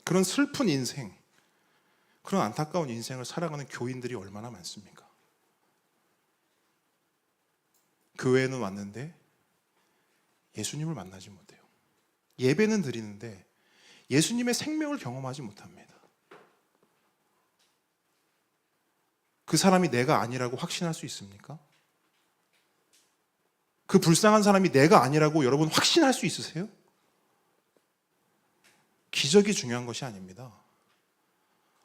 그런 슬픈 인생, 그런 안타까운 인생을 살아가는 교인들이 얼마나 많습니까? 교회는 왔는데 예수님을 만나지 못해요. 예배는 드리는데 예수님의 생명을 경험하지 못합니다. 그 사람이 내가 아니라고 확신할 수 있습니까? 그 불쌍한 사람이 내가 아니라고 여러분 확신할 수 있으세요? 기적이 중요한 것이 아닙니다.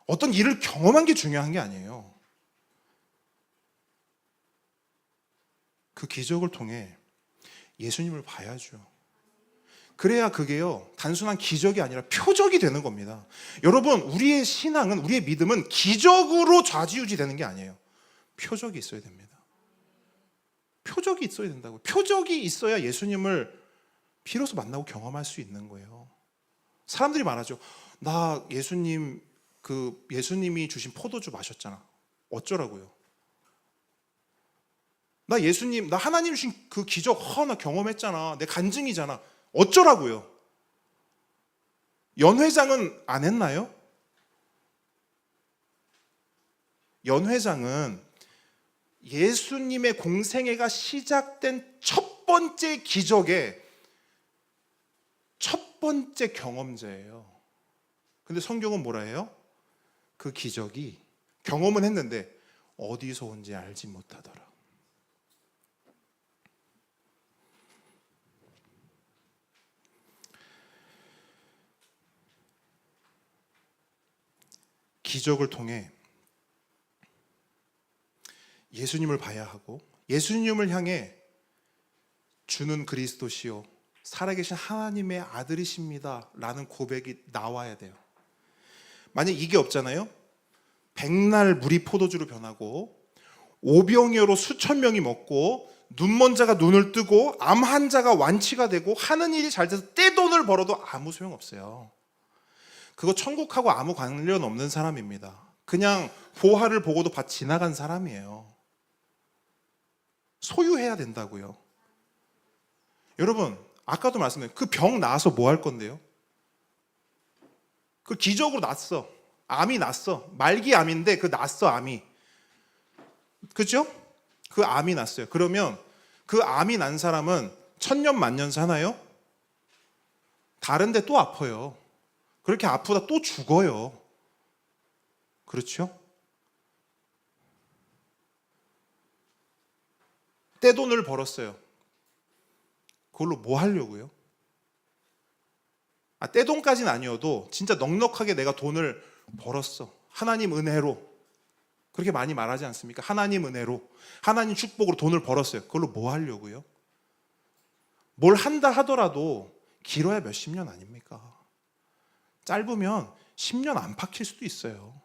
어떤 일을 경험한 게 중요한 게 아니에요. 그 기적을 통해 예수님을 봐야죠. 그래야 그게요, 단순한 기적이 아니라 표적이 되는 겁니다. 여러분, 우리의 신앙은, 우리의 믿음은 기적으로 좌지우지 되는 게 아니에요. 표적이 있어야 됩니다. 표적이 있어야 된다고요. 표적이 있어야 예수님을 비로소 만나고 경험할 수 있는 거예요. 사람들이 말하죠. 나 예수님이 주신 포도주 마셨잖아. 어쩌라고요? 나 하나님 주신 그 기적, 나 경험했잖아. 내 간증이잖아. 어쩌라고요? 연회장은 안 했나요? 연회장은 예수님의 공생애가 시작된 첫 번째 기적의 첫 번째 경험자예요. 근데 성경은 뭐라 해요? 그 기적이 경험은 했는데 어디서 온지 알지 못하더라. 기적을 통해 예수님을 봐야 하고 예수님을 향해 주는 그리스도시요 살아계신 하나님의 아들이십니다 라는 고백이 나와야 돼요. 만약 이게 없잖아요. 백날 물이 포도주로 변하고 오병이어로 수천 명이 먹고 눈먼 자가 눈을 뜨고 암 환자가 완치가 되고 하는 일이 잘 돼서 떼돈을 벌어도 아무 소용없어요. 그거 천국하고 아무 관련 없는 사람입니다. 그냥 보화를 보고도 지나간 사람이에요. 소유해야 된다고요. 여러분, 아까도 말씀드렸는데 그 병 나아서 뭐 할 건데요? 그 기적으로 났어. 암이 났어. 말기 암인데 그 났어, 암이. 그죠? 그 암이 났어요. 그러면 그 암이 난 사람은 천년 만년 사나요? 다른데 또 아파요. 그렇게 아프다 또 죽어요. 그렇죠? 떼돈을 벌었어요. 그걸로 뭐 하려고요? 떼돈까지는 아니어도 진짜 넉넉하게 내가 돈을 벌었어. 하나님 은혜로. 그렇게 많이 말하지 않습니까? 하나님 은혜로. 하나님 축복으로 돈을 벌었어요. 그걸로 뭐 하려고요? 뭘 한다 하더라도 길어야 몇십 년 아닙니까? 짧으면 10년 안팎일 수도 있어요.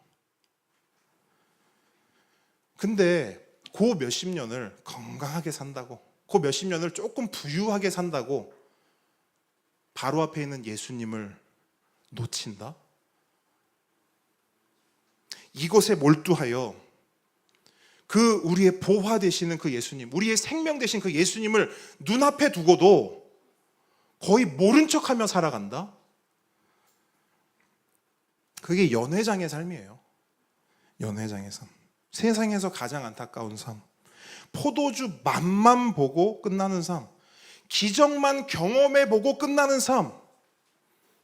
근데 그 몇십 년을 건강하게 산다고, 그 몇십 년을 조금 부유하게 산다고 바로 앞에 있는 예수님을 놓친다? 이것에 몰두하여 그 우리의 보화 되시는 그 예수님, 우리의 생명 되신 그 예수님을 눈앞에 두고도 거의 모른 척하며 살아간다? 그게 연회장의 삶이에요. 연회장의 삶. 세상에서 가장 안타까운 삶. 포도주 맛만 보고 끝나는 삶. 기적만 경험해보고 끝나는 삶.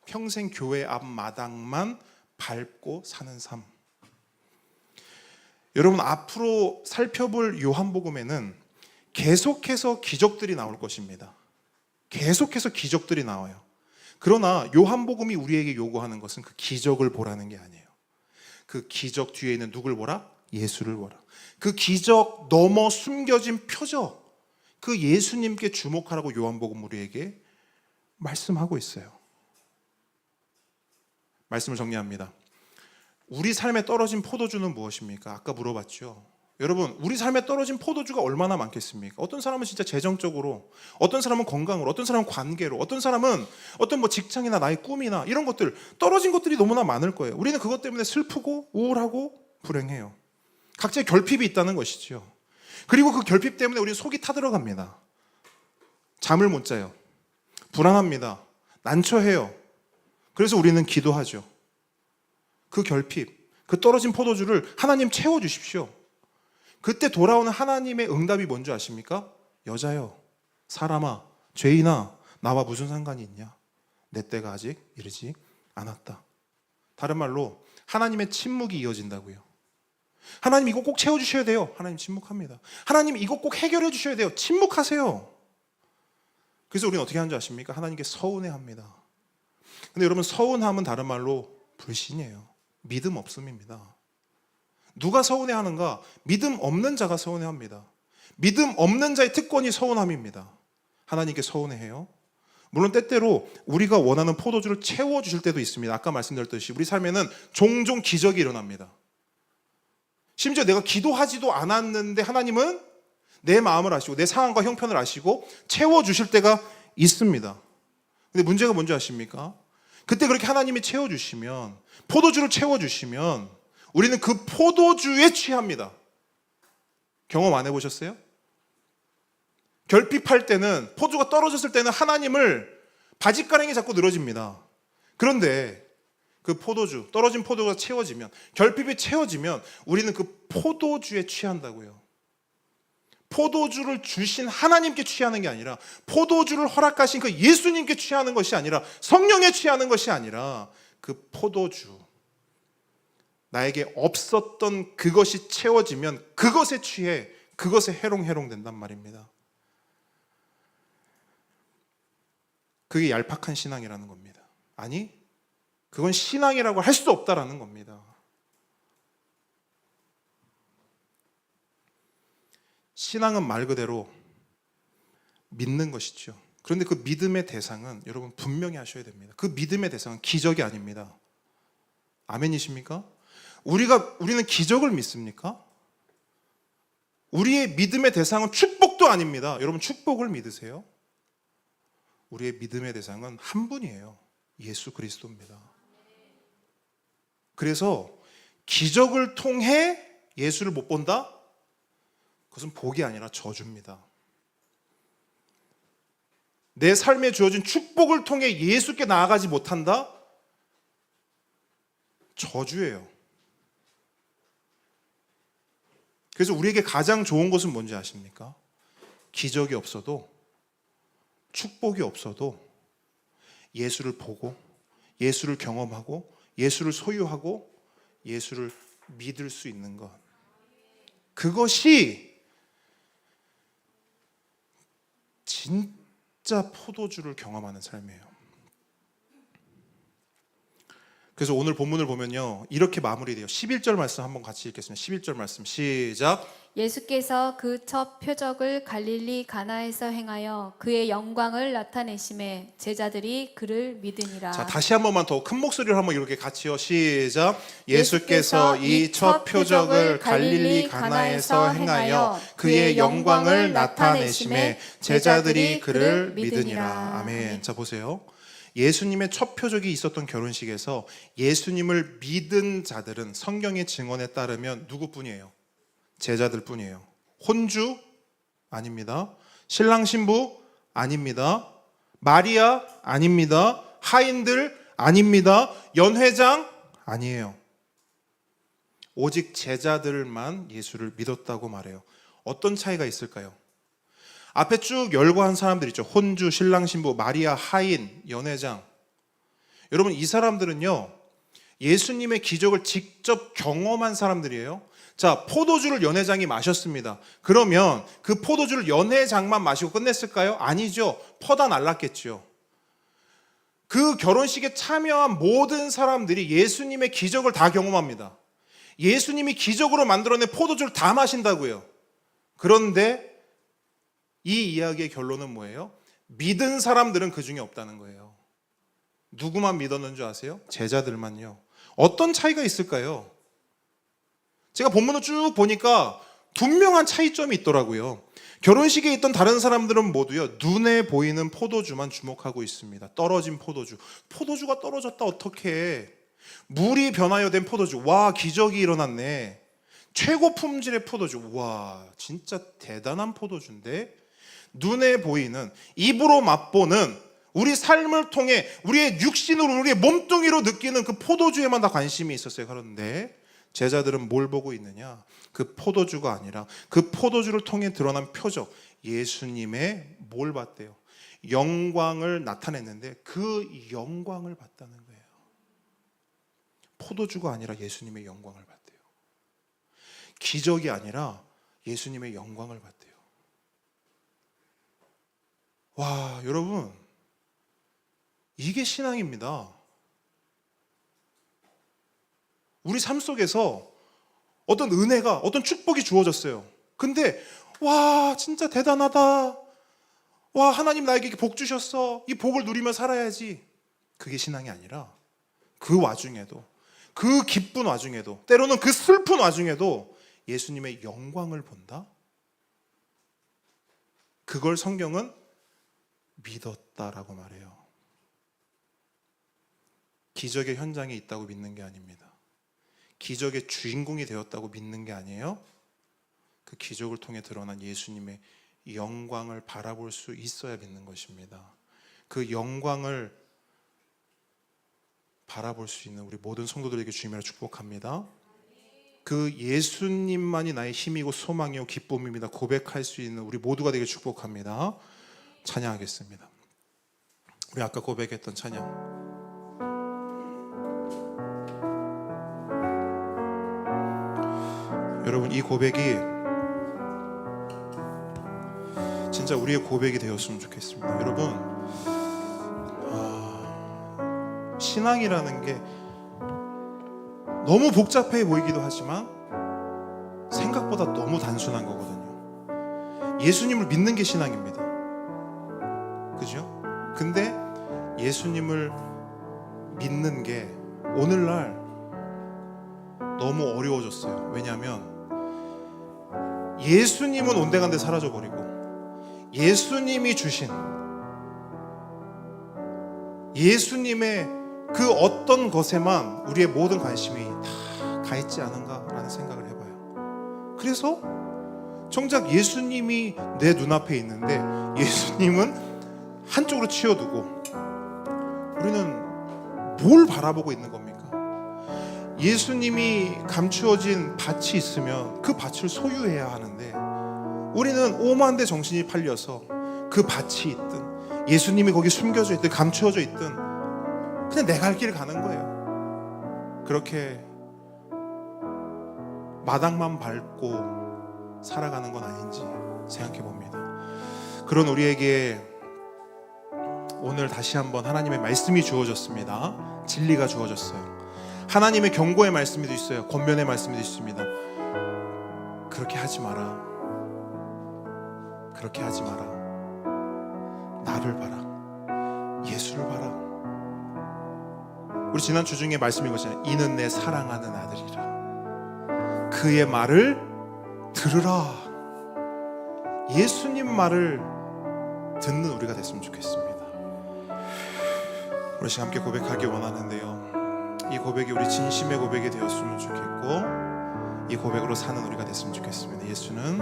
평생 교회 앞마당만 밟고 사는 삶. 여러분, 앞으로 살펴볼 요한복음에는 계속해서 기적들이 나올 것입니다. 계속해서 기적들이 나와요. 그러나 요한복음이 우리에게 요구하는 것은 그 기적을 보라는 게 아니에요. 그 기적 뒤에 있는 누굴 보라? 예수를 보라. 그 기적 넘어 숨겨진 표적, 그 예수님께 주목하라고 요한복음 우리에게 말씀하고 있어요. 말씀을 정리합니다. 우리 삶에 떨어진 포도주는 무엇입니까? 아까 물어봤죠. 여러분, 우리 삶에 떨어진 포도주가 얼마나 많겠습니까? 어떤 사람은 진짜 재정적으로, 어떤 사람은 건강으로, 어떤 사람은 관계로, 어떤 사람은 어떤 뭐 직장이나 나의 꿈이나 이런 것들, 떨어진 것들이 너무나 많을 거예요. 우리는 그것 때문에 슬프고 우울하고 불행해요. 각자의 결핍이 있다는 것이죠. 그리고 그 결핍 때문에 우리는 속이 타들어갑니다. 잠을 못 자요. 불안합니다. 난처해요. 그래서 우리는 기도하죠. 그 결핍, 그 떨어진 포도주를 하나님 채워주십시오. 그때 돌아오는 하나님의 응답이 뭔지 아십니까? 여자여, 사람아, 죄인아, 나와 무슨 상관이 있냐? 내 때가 아직 이르지 않았다. 다른 말로 하나님의 침묵이 이어진다고요. 하나님 이거 꼭 채워주셔야 돼요. 하나님 침묵합니다. 하나님 이거 꼭 해결해 주셔야 돼요. 침묵하세요. 그래서 우리는 어떻게 하는 줄 아십니까? 하나님께 서운해합니다. 근데 여러분, 서운함은 다른 말로 불신이에요. 믿음 없음입니다. 누가 서운해하는가? 믿음 없는 자가 서운해합니다. 믿음 없는 자의 특권이 서운함입니다. 하나님께 서운해해요. 물론 때때로 우리가 원하는 포도주를 채워주실 때도 있습니다. 아까 말씀드렸듯이 우리 삶에는 종종 기적이 일어납니다. 심지어 내가 기도하지도 않았는데 하나님은 내 마음을 아시고 내 상황과 형편을 아시고 채워주실 때가 있습니다. 근데 문제가 뭔지 아십니까? 그때 그렇게 하나님이 채워주시면, 포도주를 채워주시면 우리는 그 포도주에 취합니다. 경험 안 해보셨어요? 결핍할 때는, 포도주가 떨어졌을 때는 하나님을 바짓가랑이 잡고 늘어집니다. 그런데 그 포도주, 떨어진 포도가 채워지면, 결핍이 채워지면 우리는 그 포도주에 취한다고요. 포도주를 주신 하나님께 취하는 게 아니라, 포도주를 허락하신 그 예수님께 취하는 것이 아니라, 성령에 취하는 것이 아니라 그 포도주, 나에게 없었던 그것이 채워지면 그것에 취해 그것에 해롱해롱 된단 말입니다. 그게 얄팍한 신앙이라는 겁니다. 아니, 그건 신앙이라고 할 수 없다라는 겁니다. 신앙은 말 그대로 믿는 것이죠. 그런데 그 믿음의 대상은 여러분 분명히 하셔야 됩니다. 그 믿음의 대상은 기적이 아닙니다. 아멘이십니까? 우리는 기적을 믿습니까? 우리의 믿음의 대상은 축복도 아닙니다. 여러분, 축복을 믿으세요? 우리의 믿음의 대상은 한 분이에요. 예수 그리스도입니다. 그래서 기적을 통해 예수를 못 본다? 그것은 복이 아니라 저주입니다. 내 삶에 주어진 축복을 통해 예수께 나아가지 못한다? 저주예요. 그래서 우리에게 가장 좋은 것은 뭔지 아십니까? 기적이 없어도, 축복이 없어도 예수를 보고, 예수를 경험하고, 예수를 소유하고, 예수를 믿을 수 있는 것. 그것이 진짜 포도주를 경험하는 삶이에요. 그래서 오늘 본문을 보면요, 이렇게 마무리돼요. 11절 말씀 한번 같이 읽겠습니다. 11절 말씀 시작. 예수께서 그 첫 표적을 갈릴리 가나에서 행하여 그의 영광을 나타내심에 제자들이 그를 믿으니라. 자, 다시 한 번만 더 큰 목소리로 한번 이렇게 같이요. 시작. 예수께서 이 첫 표적을 갈릴리 가나에서 행하여 그의 영광을 나타내심에 제자들이 그를 믿으니라. 아멘. 자, 보세요. 예수님의 첫 표적이 있었던 결혼식에서 예수님을 믿은 자들은 성경의 증언에 따르면 누구뿐이에요? 제자들 뿐이에요. 혼주? 아닙니다. 신랑 신부? 아닙니다. 마리아? 아닙니다. 하인들? 아닙니다. 연회장? 아니에요. 오직 제자들만 예수를 믿었다고 말해요. 어떤 차이가 있을까요? 앞에 쭉 열거한 사람들 있죠. 혼주, 신랑 신부, 마리아, 하인, 연회장. 여러분, 이 사람들은요, 예수님의 기적을 직접 경험한 사람들이에요. 자, 포도주를 연회장이 마셨습니다. 그러면 그 포도주를 연회장만 마시고 끝냈을까요? 아니죠. 퍼다 날랐겠죠. 그 결혼식에 참여한 모든 사람들이 예수님의 기적을 다 경험합니다. 예수님이 기적으로 만들어낸 포도주를 다 마신다고요. 그런데 이 이야기의 결론은 뭐예요? 믿은 사람들은 그 중에 없다는 거예요. 누구만 믿었는 줄 아세요? 제자들만요. 어떤 차이가 있을까요? 제가 본문을 쭉 보니까 분명한 차이점이 있더라고요. 결혼식에 있던 다른 사람들은 모두요, 눈에 보이는 포도주만 주목하고 있습니다. 떨어진 포도주. 포도주가 떨어졌다 어떡해. 물이 변하여 된 포도주. 와, 기적이 일어났네. 최고 품질의 포도주. 와, 진짜 대단한 포도주인데. 눈에 보이는, 입으로 맛보는, 우리 삶을 통해 우리의 육신으로, 우리의 몸뚱이로 느끼는 그 포도주에만 다 관심이 있었어요. 그런데 제자들은 뭘 보고 있느냐? 그 포도주가 아니라 그 포도주를 통해 드러난 표적, 예수님의 뭘 봤대요? 영광을 나타냈는데 그 영광을 봤다는 거예요. 포도주가 아니라 예수님의 영광을 봤대요. 기적이 아니라 예수님의 영광을 봤대요. 와, 여러분, 이게 신앙입니다. 우리 삶 속에서 어떤 은혜가, 어떤 축복이 주어졌어요. 근데 와, 진짜 대단하다. 와, 하나님 나에게 복 주셨어. 이 복을 누리며 살아야지. 그게 신앙이 아니라 그 와중에도, 그 기쁜 와중에도, 때로는 그 슬픈 와중에도 예수님의 영광을 본다? 그걸 성경은 믿었다라고 말해요. 기적의 현장에 있다고 믿는 게 아닙니다. 기적의 주인공이 되었다고 믿는 게 아니에요. 그 기적을 통해 드러난 예수님의 영광을 바라볼 수 있어야 믿는 것입니다. 그 영광을 바라볼 수 있는 우리 모든 성도들에게 주님으로 축복합니다. 그 예수님만이 나의 힘이고 소망이고 기쁨입니다. 고백할 수 있는 우리 모두가 되게 축복합니다. 찬양하겠습니다. 우리 아까 고백했던 찬양. 여러분, 이 고백이 진짜 우리의 고백이 되었으면 좋겠습니다. 여러분, 신앙이라는 게 너무 복잡해 보이기도 하지만 생각보다 너무 단순한 거거든요. 예수님을 믿는 게 신앙입니다. 그죠? 근데 예수님을 믿는 게 오늘날 너무 어려워졌어요. 왜냐하면 예수님은 온데간데 사라져버리고 예수님이 주신 예수님의 그 어떤 것에만 우리의 모든 관심이 다 가 있지 않은가라는 생각을 해봐요. 그래서 정작 예수님이 내 눈앞에 있는데 예수님은 한쪽으로 치워두고 우리는 뭘 바라보고 있는 겁니까? 예수님이 감추어진 밭이 있으면 그 밭을 소유해야 하는데 우리는 오만데 정신이 팔려서 그 밭이 있든 예수님이 거기 숨겨져 있든 감추어져 있든 그냥 내 갈 길 가는 거예요. 그렇게 마당만 밟고 살아가는 건 아닌지 생각해 봅니다. 그런 우리에게 오늘 다시 한번 하나님의 말씀이 주어졌습니다. 진리가 주어졌어요. 하나님의 경고의 말씀도 있어요. 권면의 말씀도 있습니다. 그렇게 하지 마라. 그렇게 하지 마라. 나를 봐라. 예수를 봐라. 우리 지난 주 중에 말씀 읽었잖아요. 이는 내 사랑하는 아들이라. 그의 말을 들으라. 예수님 말을 듣는 우리가 됐으면 좋겠습니다. 우리 시간 함께 고백하기 원하는데요, 이 고백이 우리 진심의 고백이 되었으면 좋겠고 이 고백으로 사는 우리가 됐으면 좋겠습니다. 예수는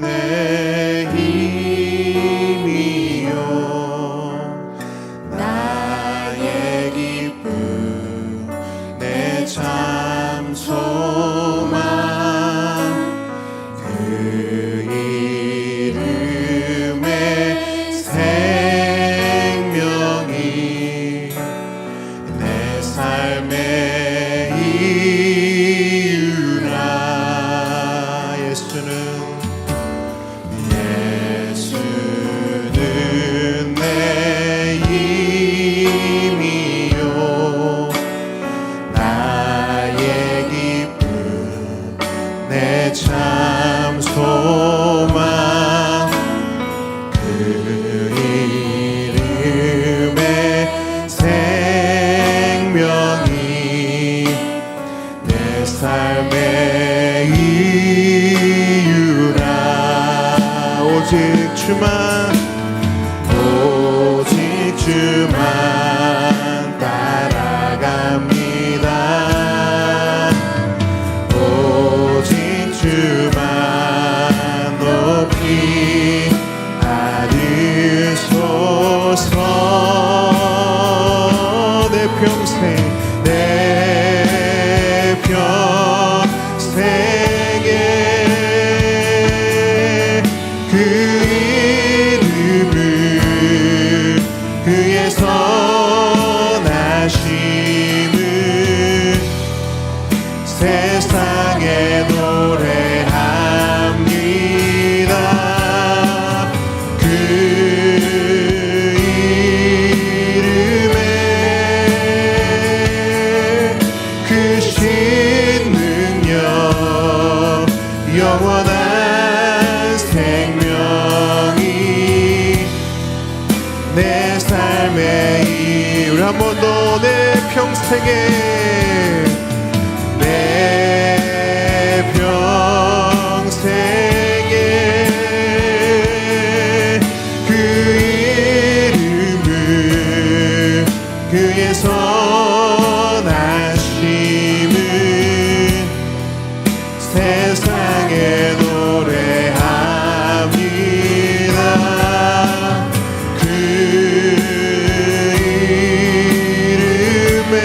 내 힘이요 나의 기쁨 내 참 소망 그 이름의 생명이 내 삶의 이유라. 예수는 내 힘이요 나의 기쁨 내 참 소망 그 이름의 생명이 내 삶의 이유라. 오직 주만 따라갑니다. 오직 주만 높이 받으소서. 내 평생에 그 이름을 그의 선하심을 세상에 노래합니다. 그 이름에 크신 능력 영원한 생명이 내 삶의 이유. 한 번 더 내 평생에 그 이름을 그의 선하심을 세상에 노래합니다. 그 이름에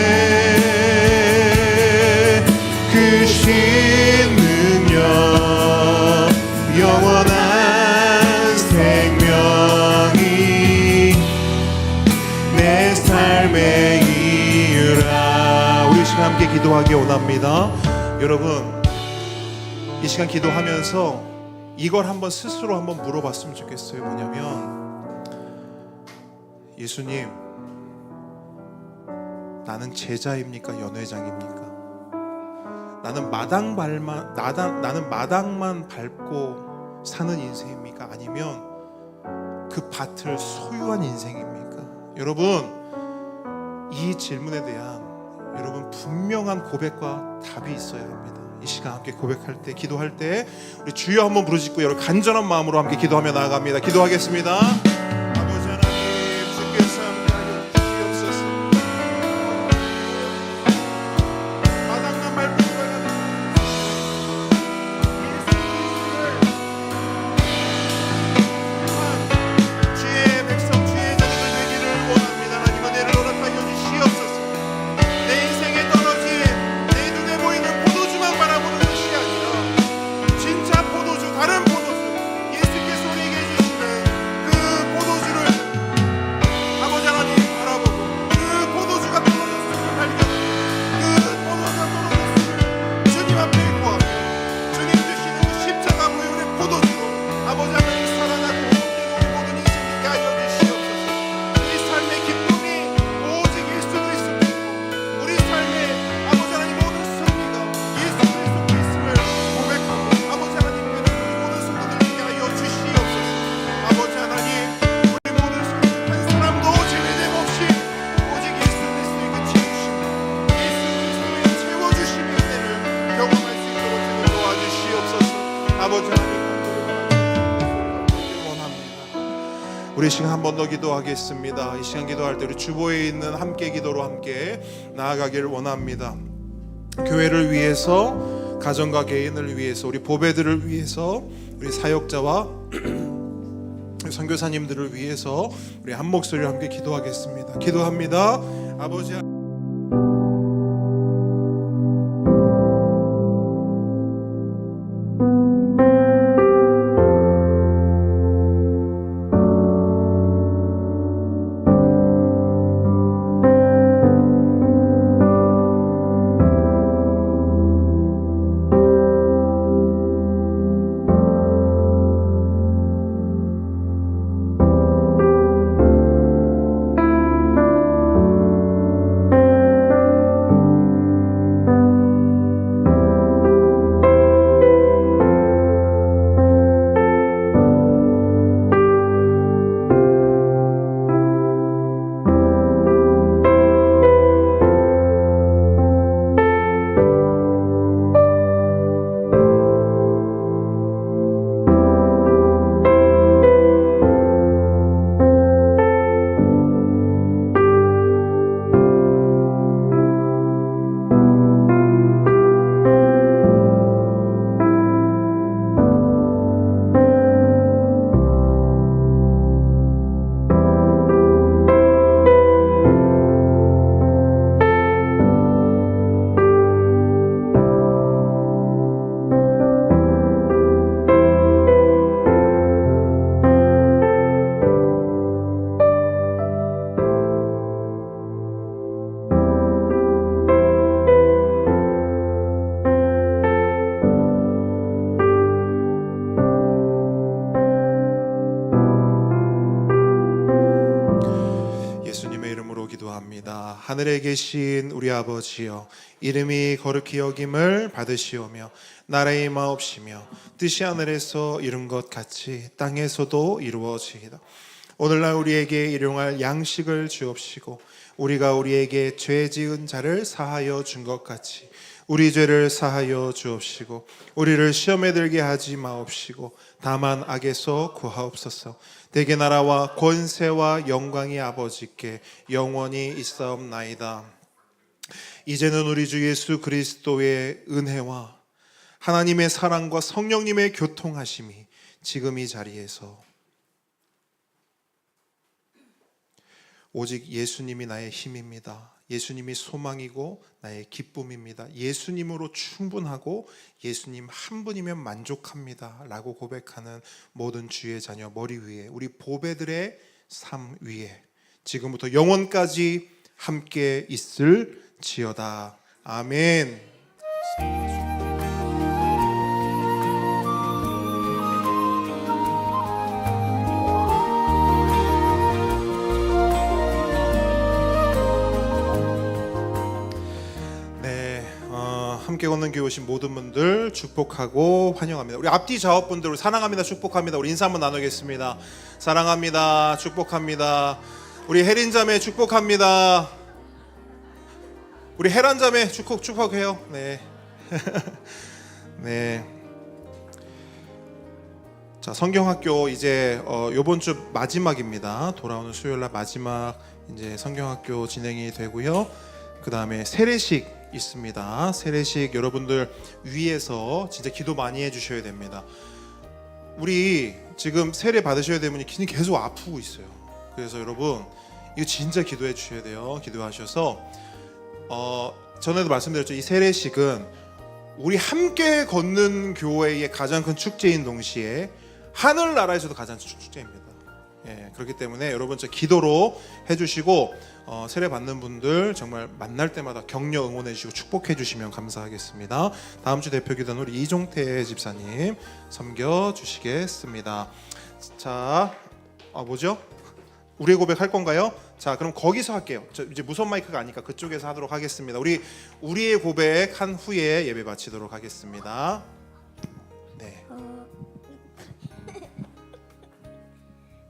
크신 능력 영원한 생명이 내 삶의 이유라. 우리 시간 함께 기도하기 원합니다. 여러분, 이 시간 기도하면서 이걸 한번 스스로 한번 물어봤으면 좋겠어요. 뭐냐면, 예수님, 나는 제자입니까? 연회장입니까? 나는 마당만 밟고 사는 인생입니까? 아니면 그 밭을 소유한 인생입니까? 여러분, 이 질문에 대한 여러분 분명한 고백과 답이 있어야 합니다. 이 시간 함께 고백할 때, 기도할 때 우리 주여 한번 부르짖고 여러분 간절한 마음으로 함께 기도하며 나아갑니다. 기도하겠습니다. 아버지 하나님, 주께서 함께하여 주시옵소서. 마당만 밟고 가는 주의 백성, 주의 자녀들 되기를 원합니다. 하나님 은혜를 허락하여 주시옵소서. 내 인생에 떨어진 내 눈에 보이는 포도주만 바라보는 것이 아니라 진짜 포도주, 다른 포도주, 예수께서 우리에게 주시는 그 포도주 우리 시간 한 번 더 기도하겠습니다. 이 시간 기도할 때 우리 주보에 있는 함께 기도로 함께 나아가기를 원합니다. 교회를 위해서, 가정과 개인을 위해서, 우리 보배들을 위해서, 우리 사역자와 선교사님들을 위해서 우리 한 목소리로 함께 기도하겠습니다. 기도합니다. 아버지, 하늘에 계신 우리 아버지여, 이름이 거룩히 여김을 받으시오며 나라의 마옵시며 뜻이 하늘에서 이룬 것 같이 땅에서도 이루어지이다. 오늘날 우리에게 일용할 양식을 주옵시고 우리가 우리에게 죄 지은 자를 사하여 준 것 같이 우리 죄를 사하여 주옵시고 우리를 시험에 들게 하지 마옵시고 다만 악에서 구하옵소서. 대개 나라와 권세와 영광이 아버지께 영원히 있사옵나이다. 이제는 우리 주 예수 그리스도의 은혜와 하나님의 사랑과 성령님의 교통하심이 지금 이 자리에서 오직 예수님이 나의 힘입니다. 예수님이 소망이고 나의 기쁨입니다. 예수님으로 충분하고 예수님 한 분이면 만족합니다 라고 고백하는 모든 주의 자녀 머리 위에, 우리 보배들의 삶 위에 지금부터 영원까지 함께 있을지어다. 아멘. 함께 걷는 교회 오신 모든 분들 축복하고 환영합니다. 우리 앞뒤 좌우분들 우리 사랑합니다, 축복합니다. 우리 인사 한번 나누겠습니다. 사랑합니다, 축복합니다. 우리 혜린자매 축복합니다. 우리 혜란자매 축복해요. 네. 네. 자, 성경학교 이제 요번 주 마지막입니다. 돌아오는 수요일 날 마지막 이제 성경학교 진행이 되고요. 그 다음에 세례식 있습니다. 세례식 여러분들 위해서 진짜 기도 많이 해주셔야 됩니다. 우리 지금 세례 받으셔야 되는 분이 계속 아프고 있어요. 그래서 여러분 이거 진짜 기도해 주셔야 돼요. 기도하셔서 전에도 말씀드렸죠. 이 세례식은 우리 함께 걷는 교회의 가장 큰 축제인 동시에 하늘나라에서도 가장 큰 축제입니다. 예, 그렇기 때문에 여러분 저 기도로 해주시고 세례 받는 분들 정말 만날 때마다 격려 응원해 주시고 축복해 주시면 감사하겠습니다. 다음 주 대표 기도는 우리 이종태 집사님 섬겨 주시겠습니다. 자, 뭐죠? 우리의 고백 할 건가요? 자, 그럼 거기서 할게요. 저 이제 무선 마이크가 아니까 그쪽에서 하도록 하겠습니다. 우리의 고백 한 후에 예배 마치도록 하겠습니다. 네.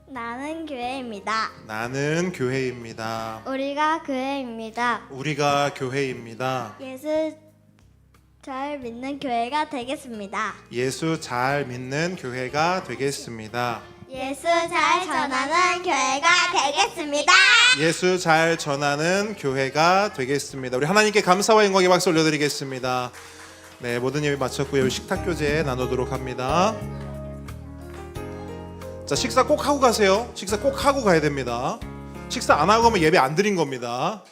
나는 교회입니다. 나는 교회입니다. 우리가 교회입니다. 우리가 교회입니다. 예수 잘 믿는 교회가 되겠습니다. 예수 잘 믿는 교회가 되겠습니다. 예수 잘 전하는 교회가 되겠습니다. 예수 잘 전하는 교회가 되겠습니다. 우리 하나님께 감사와 영광의 박수 올려드리겠습니다. 네, 모든 예배 마쳤고요. 식탁 교제 나누도록 합니다. 자, 식사 꼭 하고 가세요. 식사 꼭 하고 가야 됩니다. 식사 안 하고 가면 예배 안 드린 겁니다.